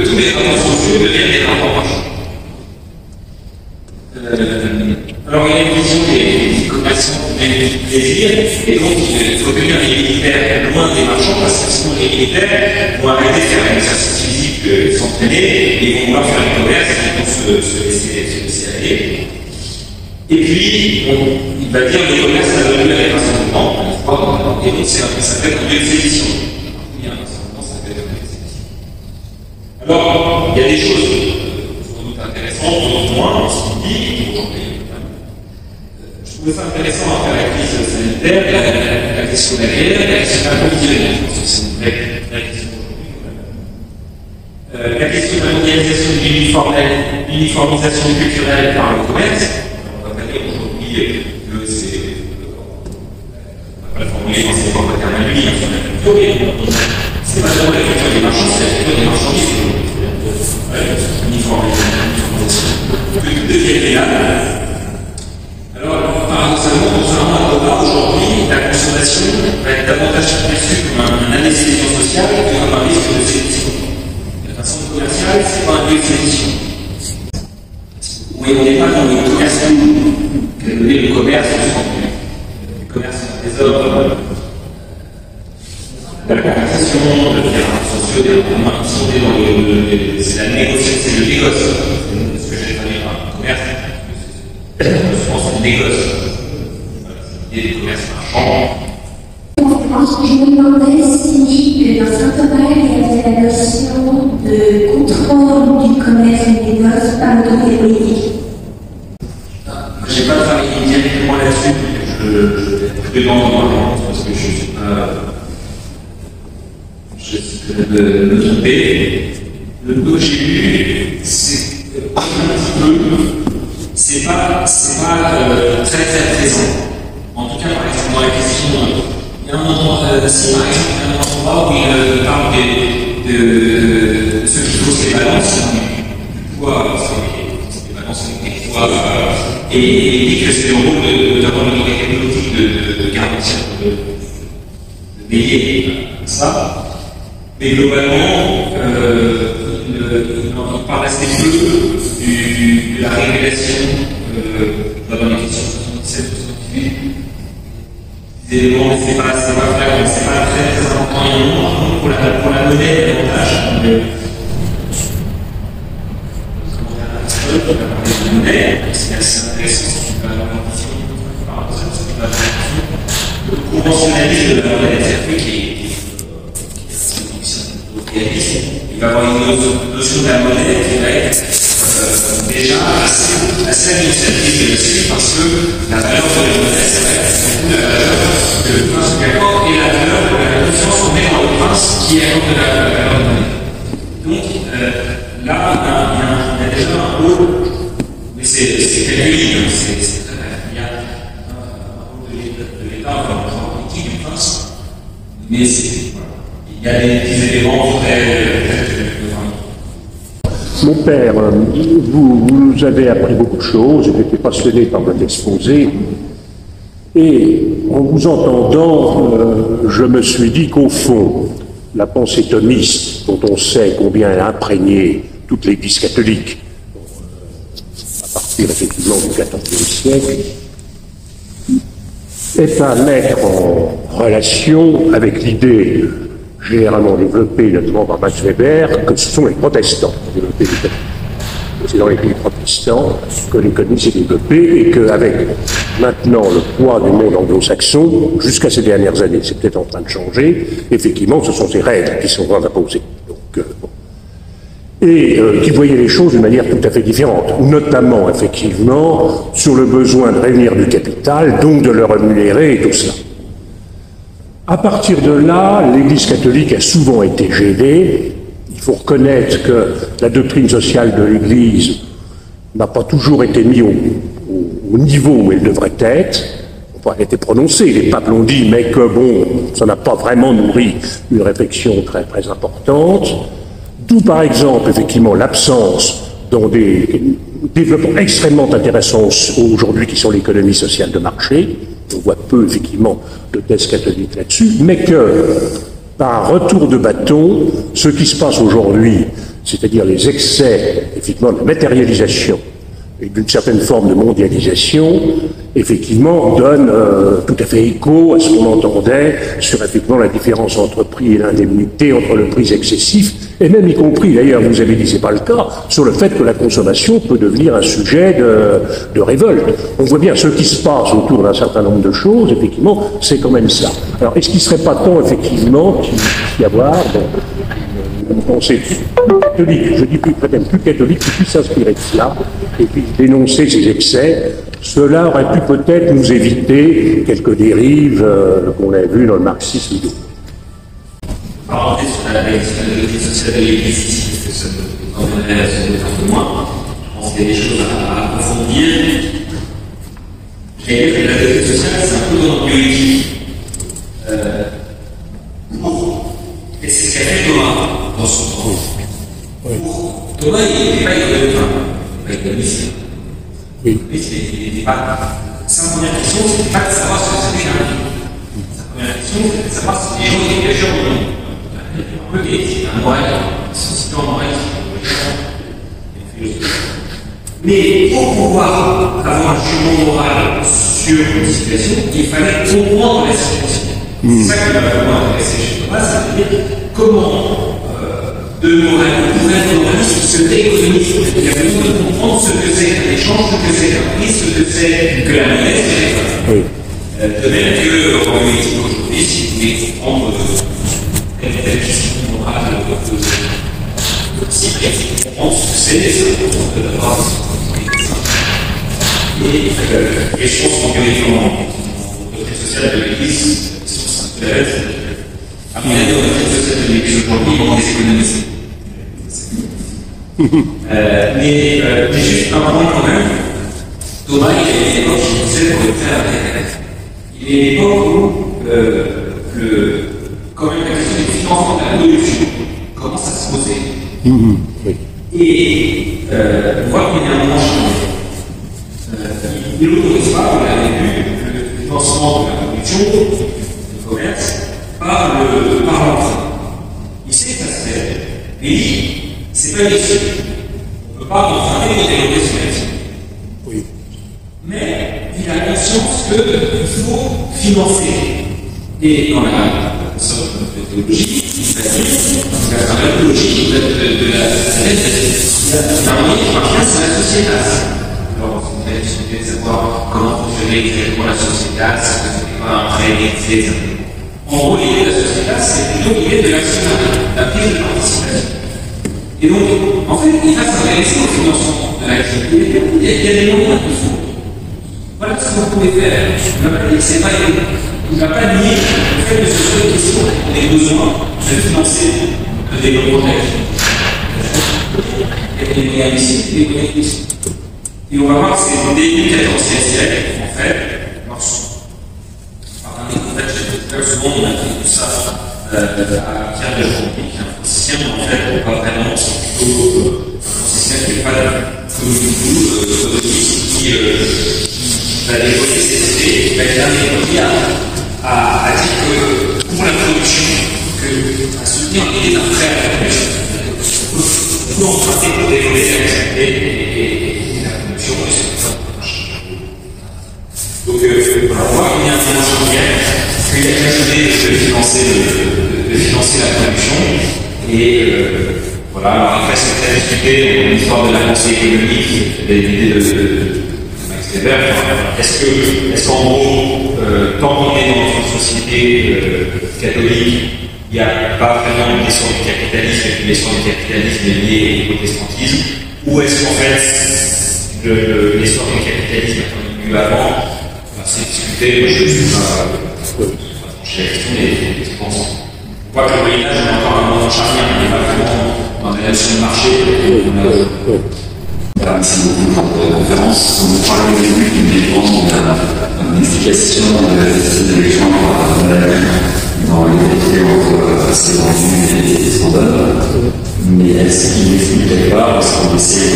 tous les rapports sociaux deviennent des rapports marchands. Alors, il y a une vision des commerçants qui mènent du plaisir, et donc il faut tenir les militaires loin des marchands, parce que sinon les militaires vont arrêter de faire un exercice physique, s'entraîner, et vont vouloir faire du commerce, et vont se laisser aller. Et puis, il va dire que le commerce a devenu avec un rassemblement, et donc ça peut être un lieu de sédition. Il y a un rassemblement, ça peut être un lieu de sédition. Alors, il y a des choses sans doute intéressantes, d'autres moins, ce qu'il dit, trouvais ça intéressant après la crise sanitaire, la question derrière, la question de la mondialisation, parce que c'est une vraie question aujourd'hui. La question de la mondialisation de l'uniformisation culturelle par le commerce. On va pas dire aujourd'hui que c'est. On va pas le formuler dans ses propres termes à lui, sur la culture, mais c'est pas seulement la culture des marchands, c'est la culture des marchandises. Uniformisation. De qualité là. Alors, paradoxalement, contrairement à Boba, aujourd'hui, la consommation va être davantage perçue comme un anesthésiant social que comme un risque de sélection. La façon commerciale, c'est pas un lieu de sélection. Oui, on n'est pas dans le commerce qu'a donné le commerce, le commerce des hommes, de la conversation, de terrains sociaux, des rapports qui sont dans le. C'est la négociation, c'est le négoce. Ce que j'ai traduit par le commerce. Je pense qu'on négocie. Il y a des commerces marchands. Je me demandais si dans certains cas, il y avait la notion de contrôle du commerce et du négoce par l'autorité politique. Je n'ai pas travaillé directement là-dessus, je vais être prudent dans ma réponse parce que je ne suis pas. Je risque de me tromper. Le peu que j'ai lu, c'est un petit peu. C'est pas très très présent. En tout cas, par exemple, dans la question, il y a un endroit, si par exemple, il y a un endroit où il parle de ceux qui posent les balances, du poids, les balances des poids, et il dit que c'est le rôle d'avoir l'autorité politique de garantir, de veiller à ça. Mais globalement, il parle assez peu de la régulation dans les questions 77-78. Des éléments, c'est pas très important. Il y a un moment pour la monnaie, davantage. La monnaie, c'est assez intéressant. Le conventionnalisme de la monnaie, c'est qui il va y avoir une notion de la monnaie qui va être déjà assez initiative là-dessus parce que la valeur de la monnaie, c'est vrai, c'est la valeur que le prince accorde et la valeur de la confiance qu'on met dans le prince qui accorde la valeur de la monnaie. Donc là, il y a déjà un rôle, mais c'est quelques lignes, c'est très bref. Il y a un rôle de l'État, enfin, le politique du prince, mais c'est. Il y a des petits éléments très. Mon père, vous avez appris beaucoup de choses, j'étais passionné par votre exposé, et en vous entendant, je me suis dit qu'au fond, la pensée thomiste, dont on sait combien elle a imprégné toute l'Église catholique, à partir effectivement du XIVe siècle, est à mettre en relation avec l'idée généralement développée notamment par Max Weber, que ce sont les protestants qui ont développé l'économie. C'est dans les pays protestants que l'économie s'est développée et qu'avec maintenant le poids du monde anglo-saxon, jusqu'à ces dernières années, c'est peut-être en train de changer, effectivement ce sont ces règles qui sont imposées. Et qui voyaient les choses d'une manière tout à fait différente, notamment effectivement sur le besoin de réunir du capital, donc de le rémunérer et tout cela. À partir de là, l'Église catholique a souvent été gênée. Il faut reconnaître que la doctrine sociale de l'Église n'a pas toujours été mise au niveau où elle devrait être. Enfin, elle a été prononcée, les papes l'ont dit, mais que bon, ça n'a pas vraiment nourri une réflexion très très importante. D'où par exemple, effectivement, l'absence dans des développements extrêmement intéressants aujourd'hui qui sont l'économie sociale de marché. On voit peu, effectivement, de thèse catholique là-dessus, mais que, par retour de bâton, ce qui se passe aujourd'hui, c'est-à-dire les excès, effectivement, de la matérialisation et d'une certaine forme de mondialisation, effectivement, donne tout à fait écho à ce qu'on entendait sur, effectivement, la différence entre prix et l'indemnité, entre le prix excessif, et même y compris, d'ailleurs, vous avez dit, c'est pas le cas, sur le fait que la consommation peut devenir un sujet de révolte. On voit bien ce qui se passe autour d'un certain nombre de choses, effectivement, c'est quand même ça. Alors, est-ce qu'il ne serait pas temps, effectivement, qu'il puisse y avoir une pensée catholique, je dis plus, peut-être plus catholique, qui puisse s'inspirer de cela, et puis dénoncer ces excès, cela aurait pu peut-être nous éviter quelques dérives qu'on a vues dans le marxisme. Parenthèse sur la réalité sociale de l'Église ici, parce que ça nous emmènerait à se détendre de moins. Je pense qu'il y a des choses à approfondir. J'allais dire que la réalité sociale, c'est un peu dans notre bioéthique. Et c'est ce qu'a fait Thomas dans son temps. Thomas, il n'était pas économiste. Il n'était pas. Sa première question, c'était pas de savoir ce que c'était un livre. Sa première question, c'était de savoir si les gens étaient engagés ou non. Un peu un moral, société en moral, mais pour pouvoir avoir un jugement moral sur une situation, il fallait comprendre la situation. C'est ça qui m'a vraiment intéressé chez Thomas, c'est-à-dire comment de moralisme se décolonise. Il a besoin de comprendre ce que c'est qu'un échange, ce que c'est qu'un prix, ce que c'est que la monnaie, de même que en politique aujourd'hui, si vous voulez comprendre telle question morale, si vous comprendre ce que c'est, ça de l'avoir. Et je pense qu'en doctrine sociale de l'Église, sur Sainte-Thérèse, à mon avis, en doctrine sociale de l'Église aujourd'hui, il manque des économistes. Mais juste un point quand même, Thomas, il est à l'époque, je disais, pour le faire avec Internet. Il est à l'époque où, quand même, la question des financements de la production commence à se poser. Et on voit qu'il y a un moment changé. Il n'autorise pas, on l'avait vu, le financement de la production, du commerce, par l'emprunt. Il sait que ça se fait. Mais c'est pas illicite. On ne peut pas emprunter pour développer son activité. Mais il a conscience qu'il faut financer. Et dans la théologie, la théologie de la il y a un moyen qui marche bien, c'est la société. Alors, vous avez discuté de savoir comment fonctionnait exactement la société, ce que c'était pas un prêt etc. En gros, l'idée de la société, c'est plutôt l'idée de l'actionnariat, la prise de participation. Et donc, en fait, il va s'intéresser au financement de l'activité. Il y a des moyens qu'il faut. Voilà ce que vous pouvez faire. Il ne va pas dire que c'est pas évident. Il ne va pas nier le fait que ce soit une question des besoins de financer le développement de l'activité. Il y a des moyens ici, des moyens ici. Et on va voir que c'est au début du XIVe siècle, en fait, par un découverte chez souvent on a fait tout ça à Pierre de Chambly, qui est un franciscain, mais en fait, on va vraiment, c'est plutôt un franciscain qui n'est pas comme nous, qui va développer cette idée, qui va être l'un à dire que pour la production, à soutenir l'idée d'un prêt à la production, on peut emprunter pour développer l'activité et la production, et c'est ça. Donc, on voit qu'il y a un témoin charnière, qu'il a imaginé de financer la production, et voilà, alors après, c'est très discuté, l'histoire de la pensée économique, l'idée de Max Weber. Est-ce qu'en gros, tant qu'on est dans une société catholique, il n'y a pas vraiment une question du capitalisme, et qu'une question du capitalisme est liée au protestantisme, ou est-ce qu'en fait, l'histoire du capitalisme a quand même lieu avant? C'est discuté, moi je ne suis pas tranché la question, mais je pense. On voit que le Moyen-Âge est encore un moment charnière, il n'est pas vraiment dans la relation de marché. Merci beaucoup pour votre conférence. On vous parle au début d'une défense, d'une explication de l'échange dans l'égalité entre ces vendus et les standards. Mais est-ce qu'il n'expliquait pas, parce qu'on essaie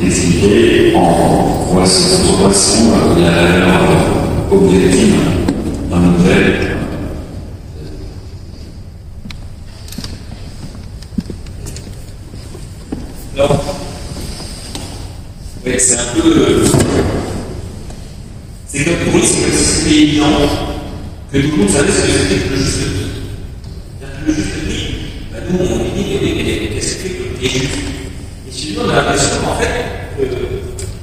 d'expliquer en quoi se correspond la valeur objective d'un modèle? Alors, ouais, c'est un peu. C'est comme pour lui, c'est évident que tout le monde savait ce que c'était que le juste prix. Le juste prix, nous, on dit qu'est-ce que c'est que le prix juste. Et si on a l'impression qu'en fait,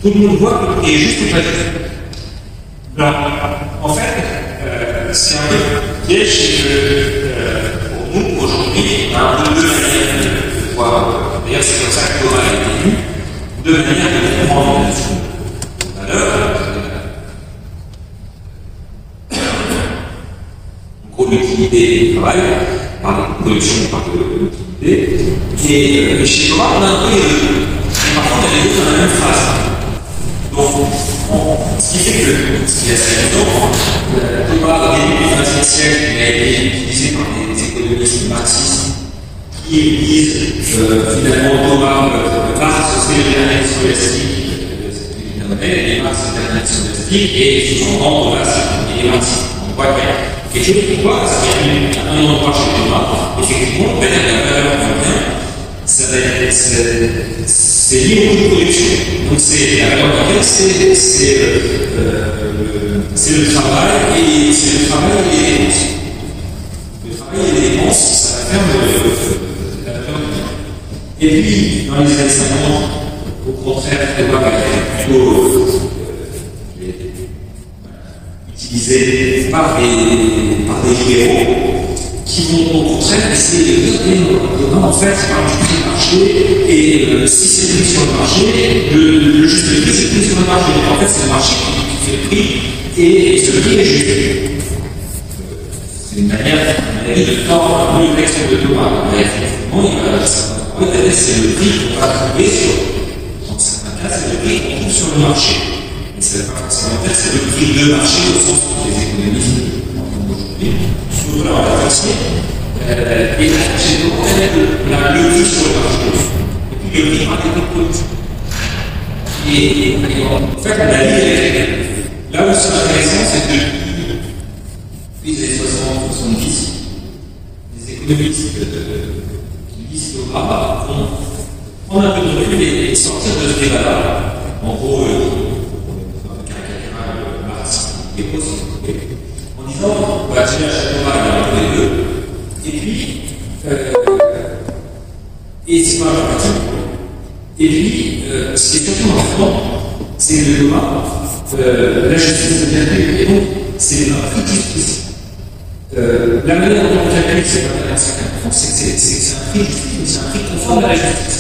tout le monde voit que le prix est juste ou pas juste. Alors, en fait, c'est un peu piège, c'est que pour nous, aujourd'hui, on a un peu deux manières de voir. D'ailleurs, c'est comme ça que Thomas a été vu, deux manières de comprendre la notion de valeur. télétravail, par de production, par de l'utilité. Et chez Thomas, on a un peu les deux. Et parfois, on a les deux dans la même phrase. Donc, ce qui fait que, ce qui est assez amusant, Thomas, au début du XXe siècle, il a été utilisé par des économistes marxistes qui disent finalement Thomas, Marx, c'est le dernier scolastique, et Marx, c'est le dernier scolastique, et sous-entend Thomas, c'est le marxiste. On voit qu'il y a quelque chose qui voit, parce qu'il y a un endroit chez Thomas, effectivement, la valeur qu'on vient, c'est lié au coût de production. Donc, la valeur qu'on vient, c'est le travail et les dépenses. Le travail et les dépenses, ça va faire la valeur du temps. Et puis, dans les années 50, au contraire, Thomas va être plutôt utilisé par des libéraux qui vont au contraire essayer de dire non, en fait, c'est pas du prix de marché, et si c'est le prix sur le marché, le juste prix, c'est le prix sur le marché. Donc en fait, c'est le marché qui fait le prix, et ce prix est juste. C'est une manière de tordre un peu le texte de Thomas. Mais effectivement, c'est le prix qu'on va trouver dans certains cas, c'est le prix qu'on trouve sur le marché. Et ça ne veut pas forcément dire que c'est le prix de marché au sens où les économistes entendent aujourd'hui. Surtout là, on va passer. Et là, j'ai demandé le prix sur le marché. Et puis le prix par les production. Et en fait, la vie, là où c'est intéressant, c'est que depuis les années 60-70, les économistes qui lisent Thomas vont prendre un peu de recul et sortir de ce débat-là. En gros, en disant, on va tirer à chaque fois entre les deux, et puis, et c'est pas dramatique. Et puis, ce qui est surtout important, c'est le Thomas, la justice de calcul, et donc, c'est un prix de justice. La manière dont on calcule, c'est pas un prix de justice, mais c'est un prix conforme à la justice.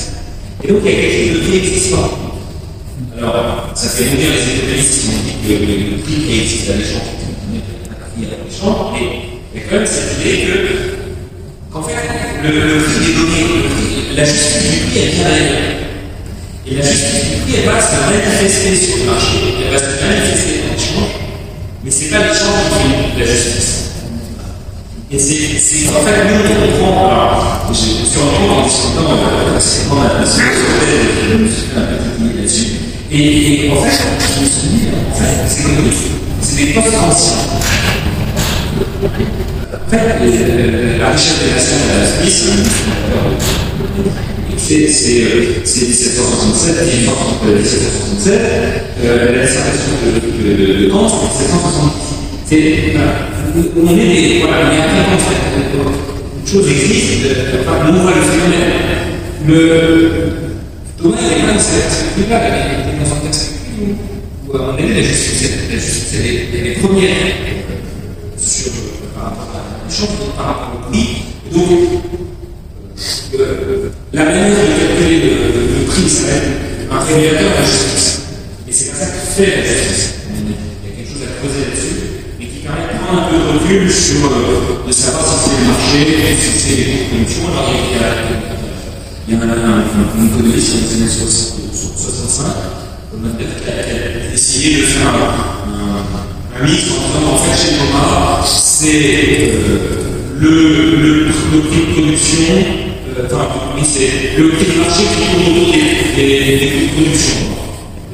Et donc, il y a quelque chose de qui n'existe pas. Alors, ça fait bondir les économistes qui ont dit que le prix qui existe à l'échange, il y a l'échange, et quand même cette idée qu'en fait, le prix des données, la justice du prix, elle vient d'ailleurs. Et la justice du prix, elle va se manifester sur le marché, elle va se manifester dans l'échange, mais ce n'est pas l'échange qui fait la justice. Et c'est en fait, nous, on comprend, alors, je me suis rendu compte en discutant, c'est quand même assez là-dessus. Et en fait, je me suis dit, en fait, c'est des postes anciens. En fait, la richesse des nations de la Suisse, c'est 1767, 1767, la dissertation de Kant, c'est 1770. On est des. Voilà, il y a un fait, une chose existe, on voit le phénomène. Thomas, il est quand même cette là il est dans un texte où on a vu la justice, c'est les premières sur par rapport à la chance, par rapport au prix. Donc, la manière de calculer le prix, ça va être un révélateur de la justice. Et c'est pas ça qui fait la justice. Il y a quelque chose à creuser là-dessus, mais qui permet de prendre un peu de recul sur de savoir si c'est le marché, si c'est les productions. Alors, il y a un économiste dans les années 65, qui a essayé de faire un mix en disant en fait chez Thomas, c'est le prix de production, c'est le prix de marché qui tourne autour des prix de production.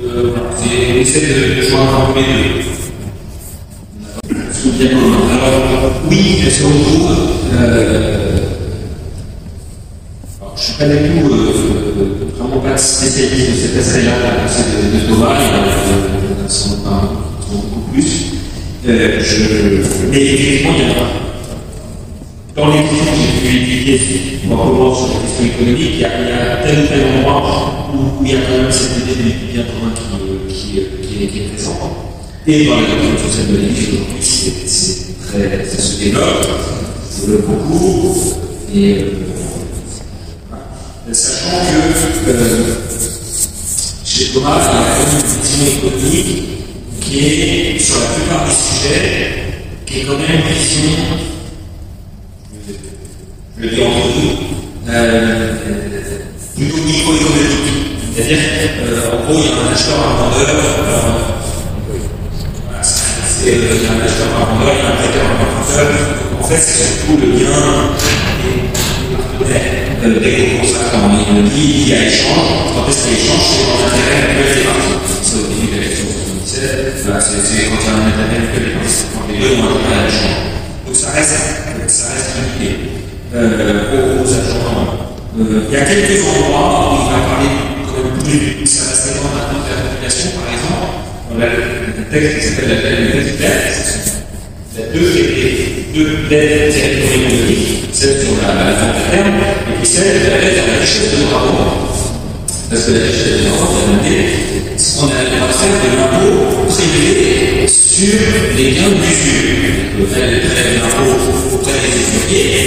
On essaie de joindre un peu les deux. Alors, oui, est-ce qu'on trouve je ne suis pas du tout, vraiment pas spécialiste de cet aspect-là de Thomas, il y en a sans doute beaucoup plus. Mais effectivement, il y a dans les questions que j'ai pu étudier, probablement sur la question économique, il y a tel ou tel endroit où il y a quand même cette idée du bien commun qui est présente. Et dans la doctrine sociale de l'économie, ça se développe beaucoup. Et sachant que chez Thomas, il y a une vision économique qui est, sur la plupart des sujets, qui est quand même une vision je dis entre nous, plutôt microéconomique. C'est-à-dire, en gros, il y a un acheteur, un vendeur, il y a un acheteur, un vendeur, il y a un prêteur, un emprunteur. En fait, c'est surtout le bien des consommateurs. Il y a échange. Quand est-ce qu'il y a échange, c'est dans l'intérêt mutuel des parties. C'est au début de l'élection de 2017. C'est quand il y a un intérêt mutuel des parties. Quand les deux ont intérêt à l'échange. Donc ça reste limité aux agents. Il y a quelques endroits où il va parler quand même plus. Ça reste dépendre maintenant de la population, par exemple. Dans le texte qui s'appelle la petite lettre. Il y a deux lettres économiques, celle sur la vente à terme, et puis celle de la lettre sur la richesse de nos travaux. Parce que la richesse de nos travaux va donner ce qu'on a faire de l'impôt privé sur les biens d'usure. Le fait de prêter l'impôt auprès des usuriers,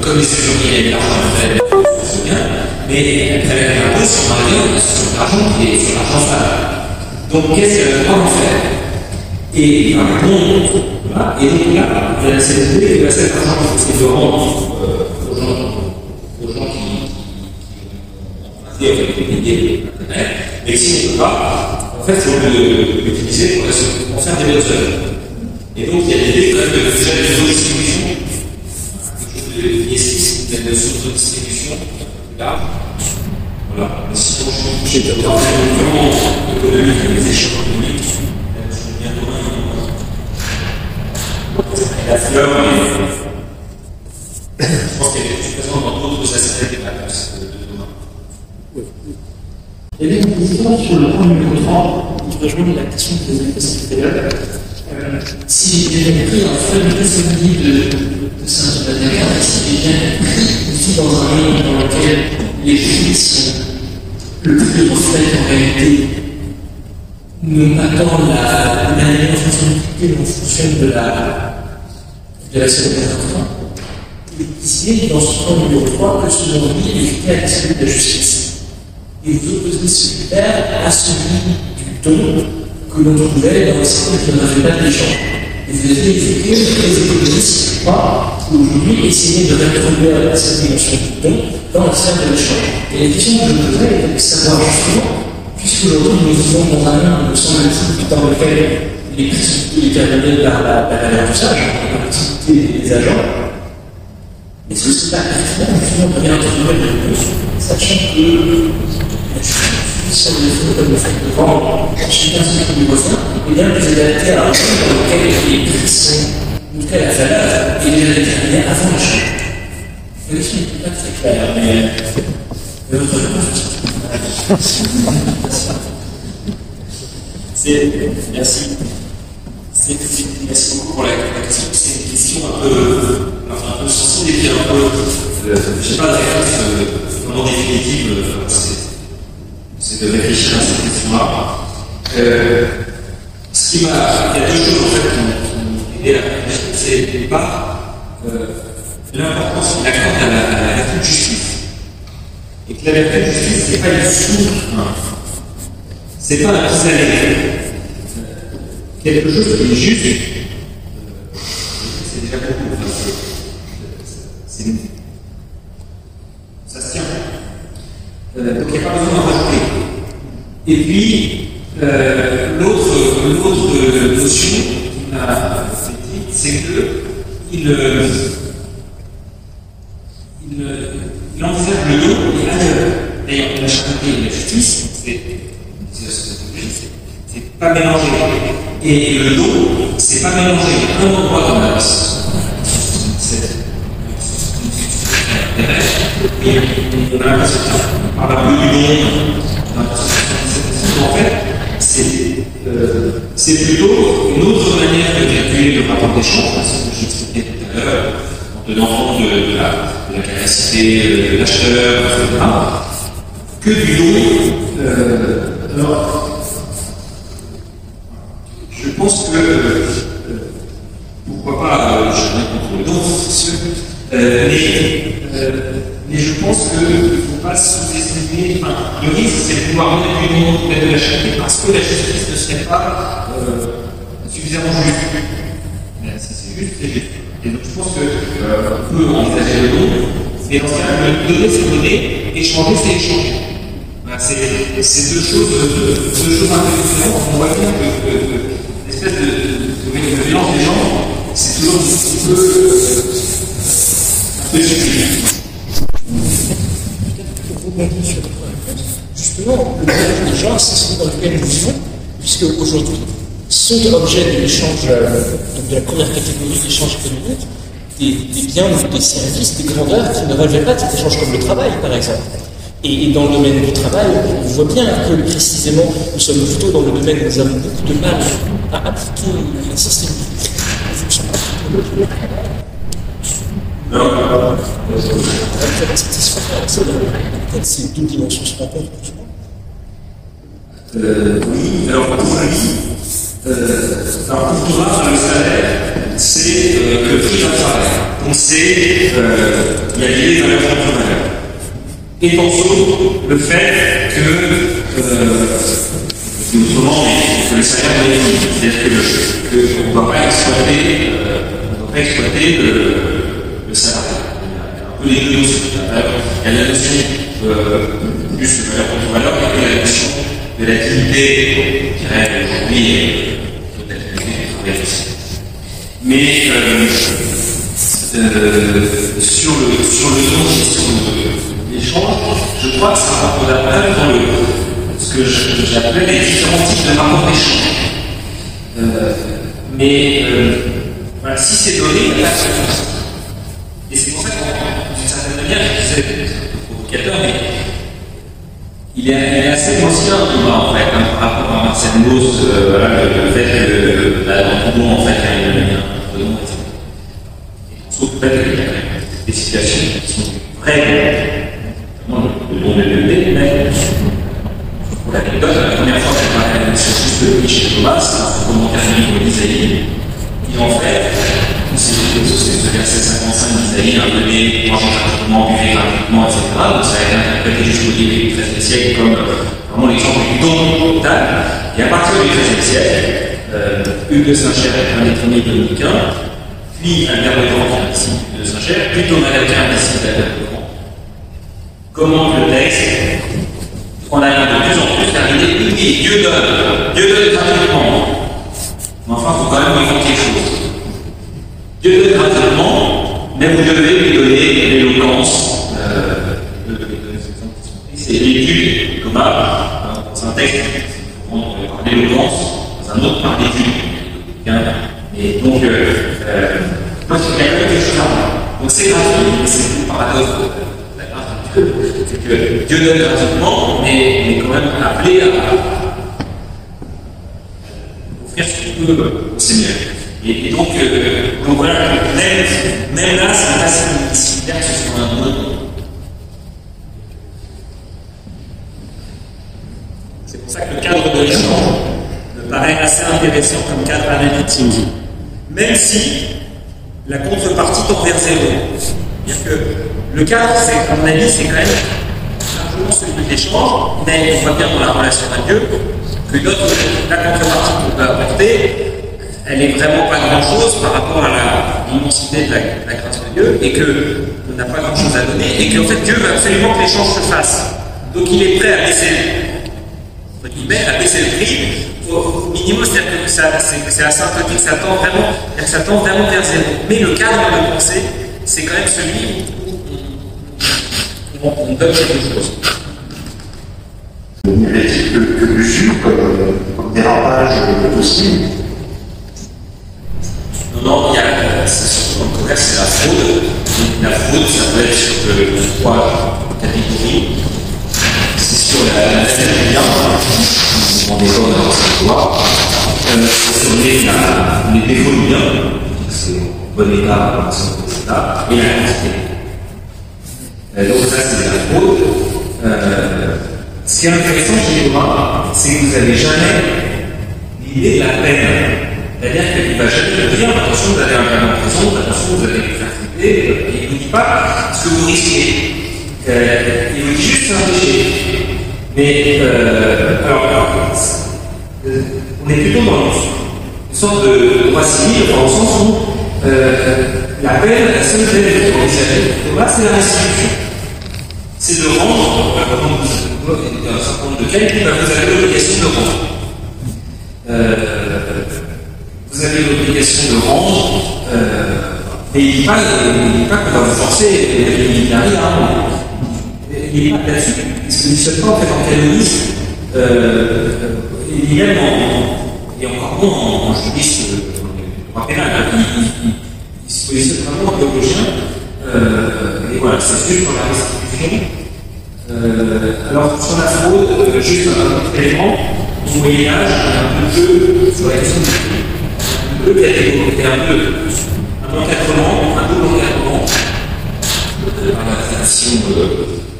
comme les usuriers aiment l'argent, ils prêtent ce bien, mais elle prélève l'impôt sur l'argent qui est sur l'argent stable. Donc qu'est-ce qu'elle va pouvoir en faire? Et il va répondre. Voilà. Et donc là, cette idée que cet argent, c'est de rendre aux gens qui ont emprunté avec des milliers d'intérêts, mais si on ne peut pas, en fait, il faut l'utiliser pour faire des bonnes œuvres. Et donc, il y a l'idée quand même de faire des redistributions, quelque chose de liécis, de redistribution, là. Voilà. Mais sinon, je suis dans un environnement économique, les échanges économiques, je suis bientôt la fleur, je pense qu'elle est plus présente dans d'autres aspects des vacances de demain. Il y avait une question sur le point numéro 3, qui rejoint la question que vous avez posée tout à l'heure. Si j'ai bien compris, en fait, le samedi de Saint-Jean-Dakar, si j'ai bien compris, aussi dans un monde dans lequel les prix sont le plus reflètent en réalité non pas tant la manière dont fonctionne de la solidarité. Il disait dans ce point numéro 3 que selon lui, il était à celui de la justice. Et vous opposez celui-là à celui du don que l'on trouvait dans le système qui n'avait pas d'échange. Et vous avez évoqué que les économistes croient qu'aujourd'hui, essayer de réintroduire cette dimension du don dans le système de l'échange. Et la question que je me posais était de savoir justement, puisqu'aujourd'hui nous vivons dans un monde, me semble-t-il, dans lequel les prix sont déterminés par la valeur d'usage, par l'activité des agents. Est-ce que c'est pas pertinent de réintroduire les prix, sachant que la justice comme le fait de vendre chacun ce qu'il doit faire est bien plus adapté à un monde dans lequel les prix sont, en tout cas la valeur est déjà déterminée avant l'achat. La question n'est pas très claire, mais votre réponse. Merci. Merci beaucoup pour la question. C'est une question un peu sensible et puis un peu, je ne sais pas la réponse vraiment définitive. C'est de réfléchir à cette question-là. Il y a deux choses en fait qui m'ont aidé à réfléchir. C'est d'une part l'importance qu'on accorde à la vertu de justice. Et que la vertu de justice, c'est pas une sourde, c'est pas un pis-aller. Quelque chose qui est juste, c'est déjà beaucoup. Ça se tient. Donc il n'y a pas besoin d'en rajouter. Et puis, l'autre notion qui m'a fait dire, c'est qu'il envisage le don et ailleurs. D'ailleurs, la charité et la justice, c'est pas mélangé. Et le don, c'est pas mélangé. Un endroit dans la et on a l'impression qu'on parle un peu du don. En fait, c'est plutôt une autre manière de calculer le rapport d'échange, parce que je l'expliquais tout à l'heure, en tenant compte de la capacité de l'acheteur, etc., que du don. Alors, je pense que, pourquoi pas, je n'ai rien contre le don, mais je pense qu'il ne faut pas sous-estimer. Enfin, le risque, c'est de pouvoir mettre du don de la charité parce que la justice ne serait pas suffisamment juste. Si c'est juste, c'est juste. Et donc, je pense qu'on peut envisager le don Mais dans ce cas, donner, c'est donner, échanger, c'est échanger. Voilà, c'est deux choses un peu différentes. On voit bien que l'espèce de mélange des gens, c'est toujours un peu subtil. Justement, le mélange des gens, c'est celui dans lequel nous vivons, puisque aujourd'hui, sont l'objet de l'échange, donc de la première catégorie d'échange économique, des biens, des services, des grandeurs qui ne relevaient pas de cet échange comme le travail, par exemple. Et dans le domaine du travail, on voit bien que précisément, nous sommes plutôt dans le domaine où nous avons beaucoup de mal à appliquer un système de fonctionnement. Peut-être ces deux dimensions se rencontrent plus souvent. Oui, alors pour lui, pour Thomas, le salaire, c'est que le prix d'un travail. Donc c'est, il y a lié dans la valeur. Et tantôt, le fait que, autrement, que le salaire est équilibré. C'est-à-dire qu'on ne doit pas exploiter, le salarié. Il y a un peu les deux notions. Il y a la notion plus de valeur contre valeur et la notion de la dignité, je dirais aujourd'hui, de la dignité du travail aussi. Mais sur le don et sur l'échange, je crois que ça rentre davantage dans ce que j'appelle les différents types de rapports d'échange. Mais voilà, si c'est donné, il n'y a pas de réponse. Et c'est pour ça que, d'une certaine manière, je disais, provocateur, mais il est assez ancien, en fait, par rapport à Marcel Mauss, voilà, le fait que dans tout bon, en fait, il y a un don, etc. Et sauf le fait qu'il y a des situations qui sont vraies, notamment le don de bébé, mais pour l'anecdote, la première fois que j'ai parlé avec ce fils de chez Thomas, c'est un commentaire de d'Isaïe, et en fait, c'est ce verset 55 d'Isaïe, un bébé mangeant gratuitement, buvait gratuitement, etc. Donc ça a été interprété jusqu'au début du XIIIe siècle comme vraiment l'exemple du don total. Et à partir du XIIIe siècle, Hugues de Saint-Cher, un des premiers dominicains, puis Albert Legrand, disciple de Saint-Cher, puis Thomas d'Aquin, disciple d'Albert Legrand, commente le texte en allant de plus en plus car il est oui, Dieu donne gratuitement. Mais enfin, il faut quand même lui rendre quelque chose. Dieu donne gratuitement, mais vous devez lui donner l'éloquence. C'est l'étude, Thomas, dans un texte, on parle d'éloquence, dans un autre, parle d'étude. Et donc, moi, il y a quand même quelque chose à voir. Donc, c'est gratuit, mais c'est le paradoxe de la gratuité. C'est que Dieu donne gratuitement, mais quand même appelé à offrir ce qu'il peut au Seigneur. Et donc voilà, même là, c'est pas si similaire que ce soit un don. C'est pour ça que le cadre de l'échange me paraît assez intéressant comme cadre analytique. Même si la contrepartie tend vers zéro. C'est-à-dire que le cadre, à mon avis, c'est quand même largement celui de l'échange, mais on voit bien dans la relation à Dieu que la contrepartie qu'on peut apporter, elle n'est vraiment pas grand-chose par rapport à l'immensité de la grâce de Dieu, et qu'on n'a pas grand-chose à donner, et qu'en fait Dieu veut absolument que l'échange se fasse. Donc il est prêt à baisser le prix au minimum, c'est-à-dire que c'est asymptotique, ça tend vraiment vers zéro. Mais le cadre de pensée, c'est quand même celui où on donne quelque chose. Il est que du jus comme dérapage possible. Non, il y a, dans le commerce, c'est la fraude. Donc, la fraude, ça peut être sur trois catégories. C'est sur la bien, on est encore dans cette loi. C'est sur les défauts du bien, c'est au bon état, etc. Et la quantité. Donc, ça, c'est la fraude. Ce qui est intéressant chez les Thomas, c'est que vous n'avez jamais l'idée de la peine. C'est-à-dire qu'il ne va jamais vous dire attention, vous avez un cas en prison, attention, vous avez une fertilité, il ne vous dit pas ce que vous risquez. Il vous dit juste c'est un péché. Mais, on est plutôt dans une sorte de droit civil, dans le sens où la peine, la seule peine qui est envisagée pour Thomas, c'est la restitution. C'est de rendre, il y a un certain nombre de cas, vous avez l'obligation de rendre. Vous avez l'obligation de rendre, mais il ne dit pas qu'on va vous forcer, il n'y a rien. Il n'est pas là-dessus, il ne se positionne pas en fait en canoniste, il est même et encore moins en juriste droit pénal, il se positionne vraiment en théologien, et voilà, c'est sûr pour la restitution. Alors, sur la fraude, juste un autre élément, au Moyen-Âge, il y a un peu de jeu sur la question du prix. Deux catégories, un encadrement, un double encadrement, par la tradition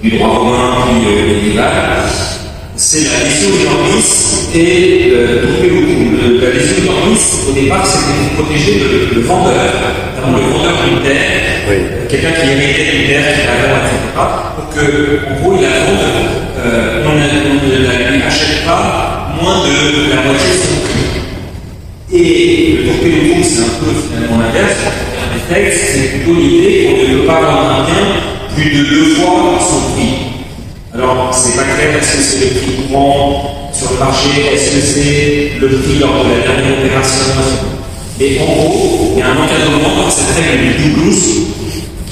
du droit romain puis médiéval. C'est la lésion normis et la lésion normis, au départ, c'était pour protéger le vendeur, notamment le vendeur d'une terre, quelqu'un qui héritait d'une terre, qui la vend, etc., pour qu'en gros, il la vende, on ne l'achète pas moins de la moitié de son prix. Et le torpédo, c'est un peu finalement l'inverse, un texte, c'est plutôt l'idée qu'on ne peut pas vendre un bien plus de 2 fois son prix. Alors, c'est pas clair, est-ce que c'est le prix courant sur le marché, est-ce que c'est le prix lors de la dernière opération? Et en gros, il y a un encadrement par cette règle du double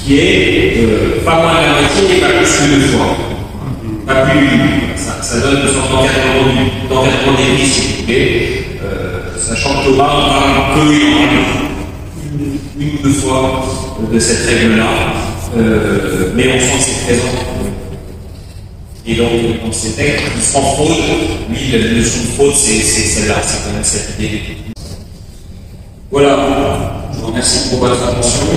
qui est pas moins de la moitié et pas plus que 2 fois. Pas plus, ça donne une sorte d'encadrement des prix, si vous voulez, sachant que Thomas parle peu une ou 2 fois de cette règle-là, mais on sent que c'est présent. Et donc, dans ces textes, il se prend fraude. Lui, la notion de fraude, c'est celle-là, c'est quand même cette idée. Voilà, je vous remercie pour votre attention.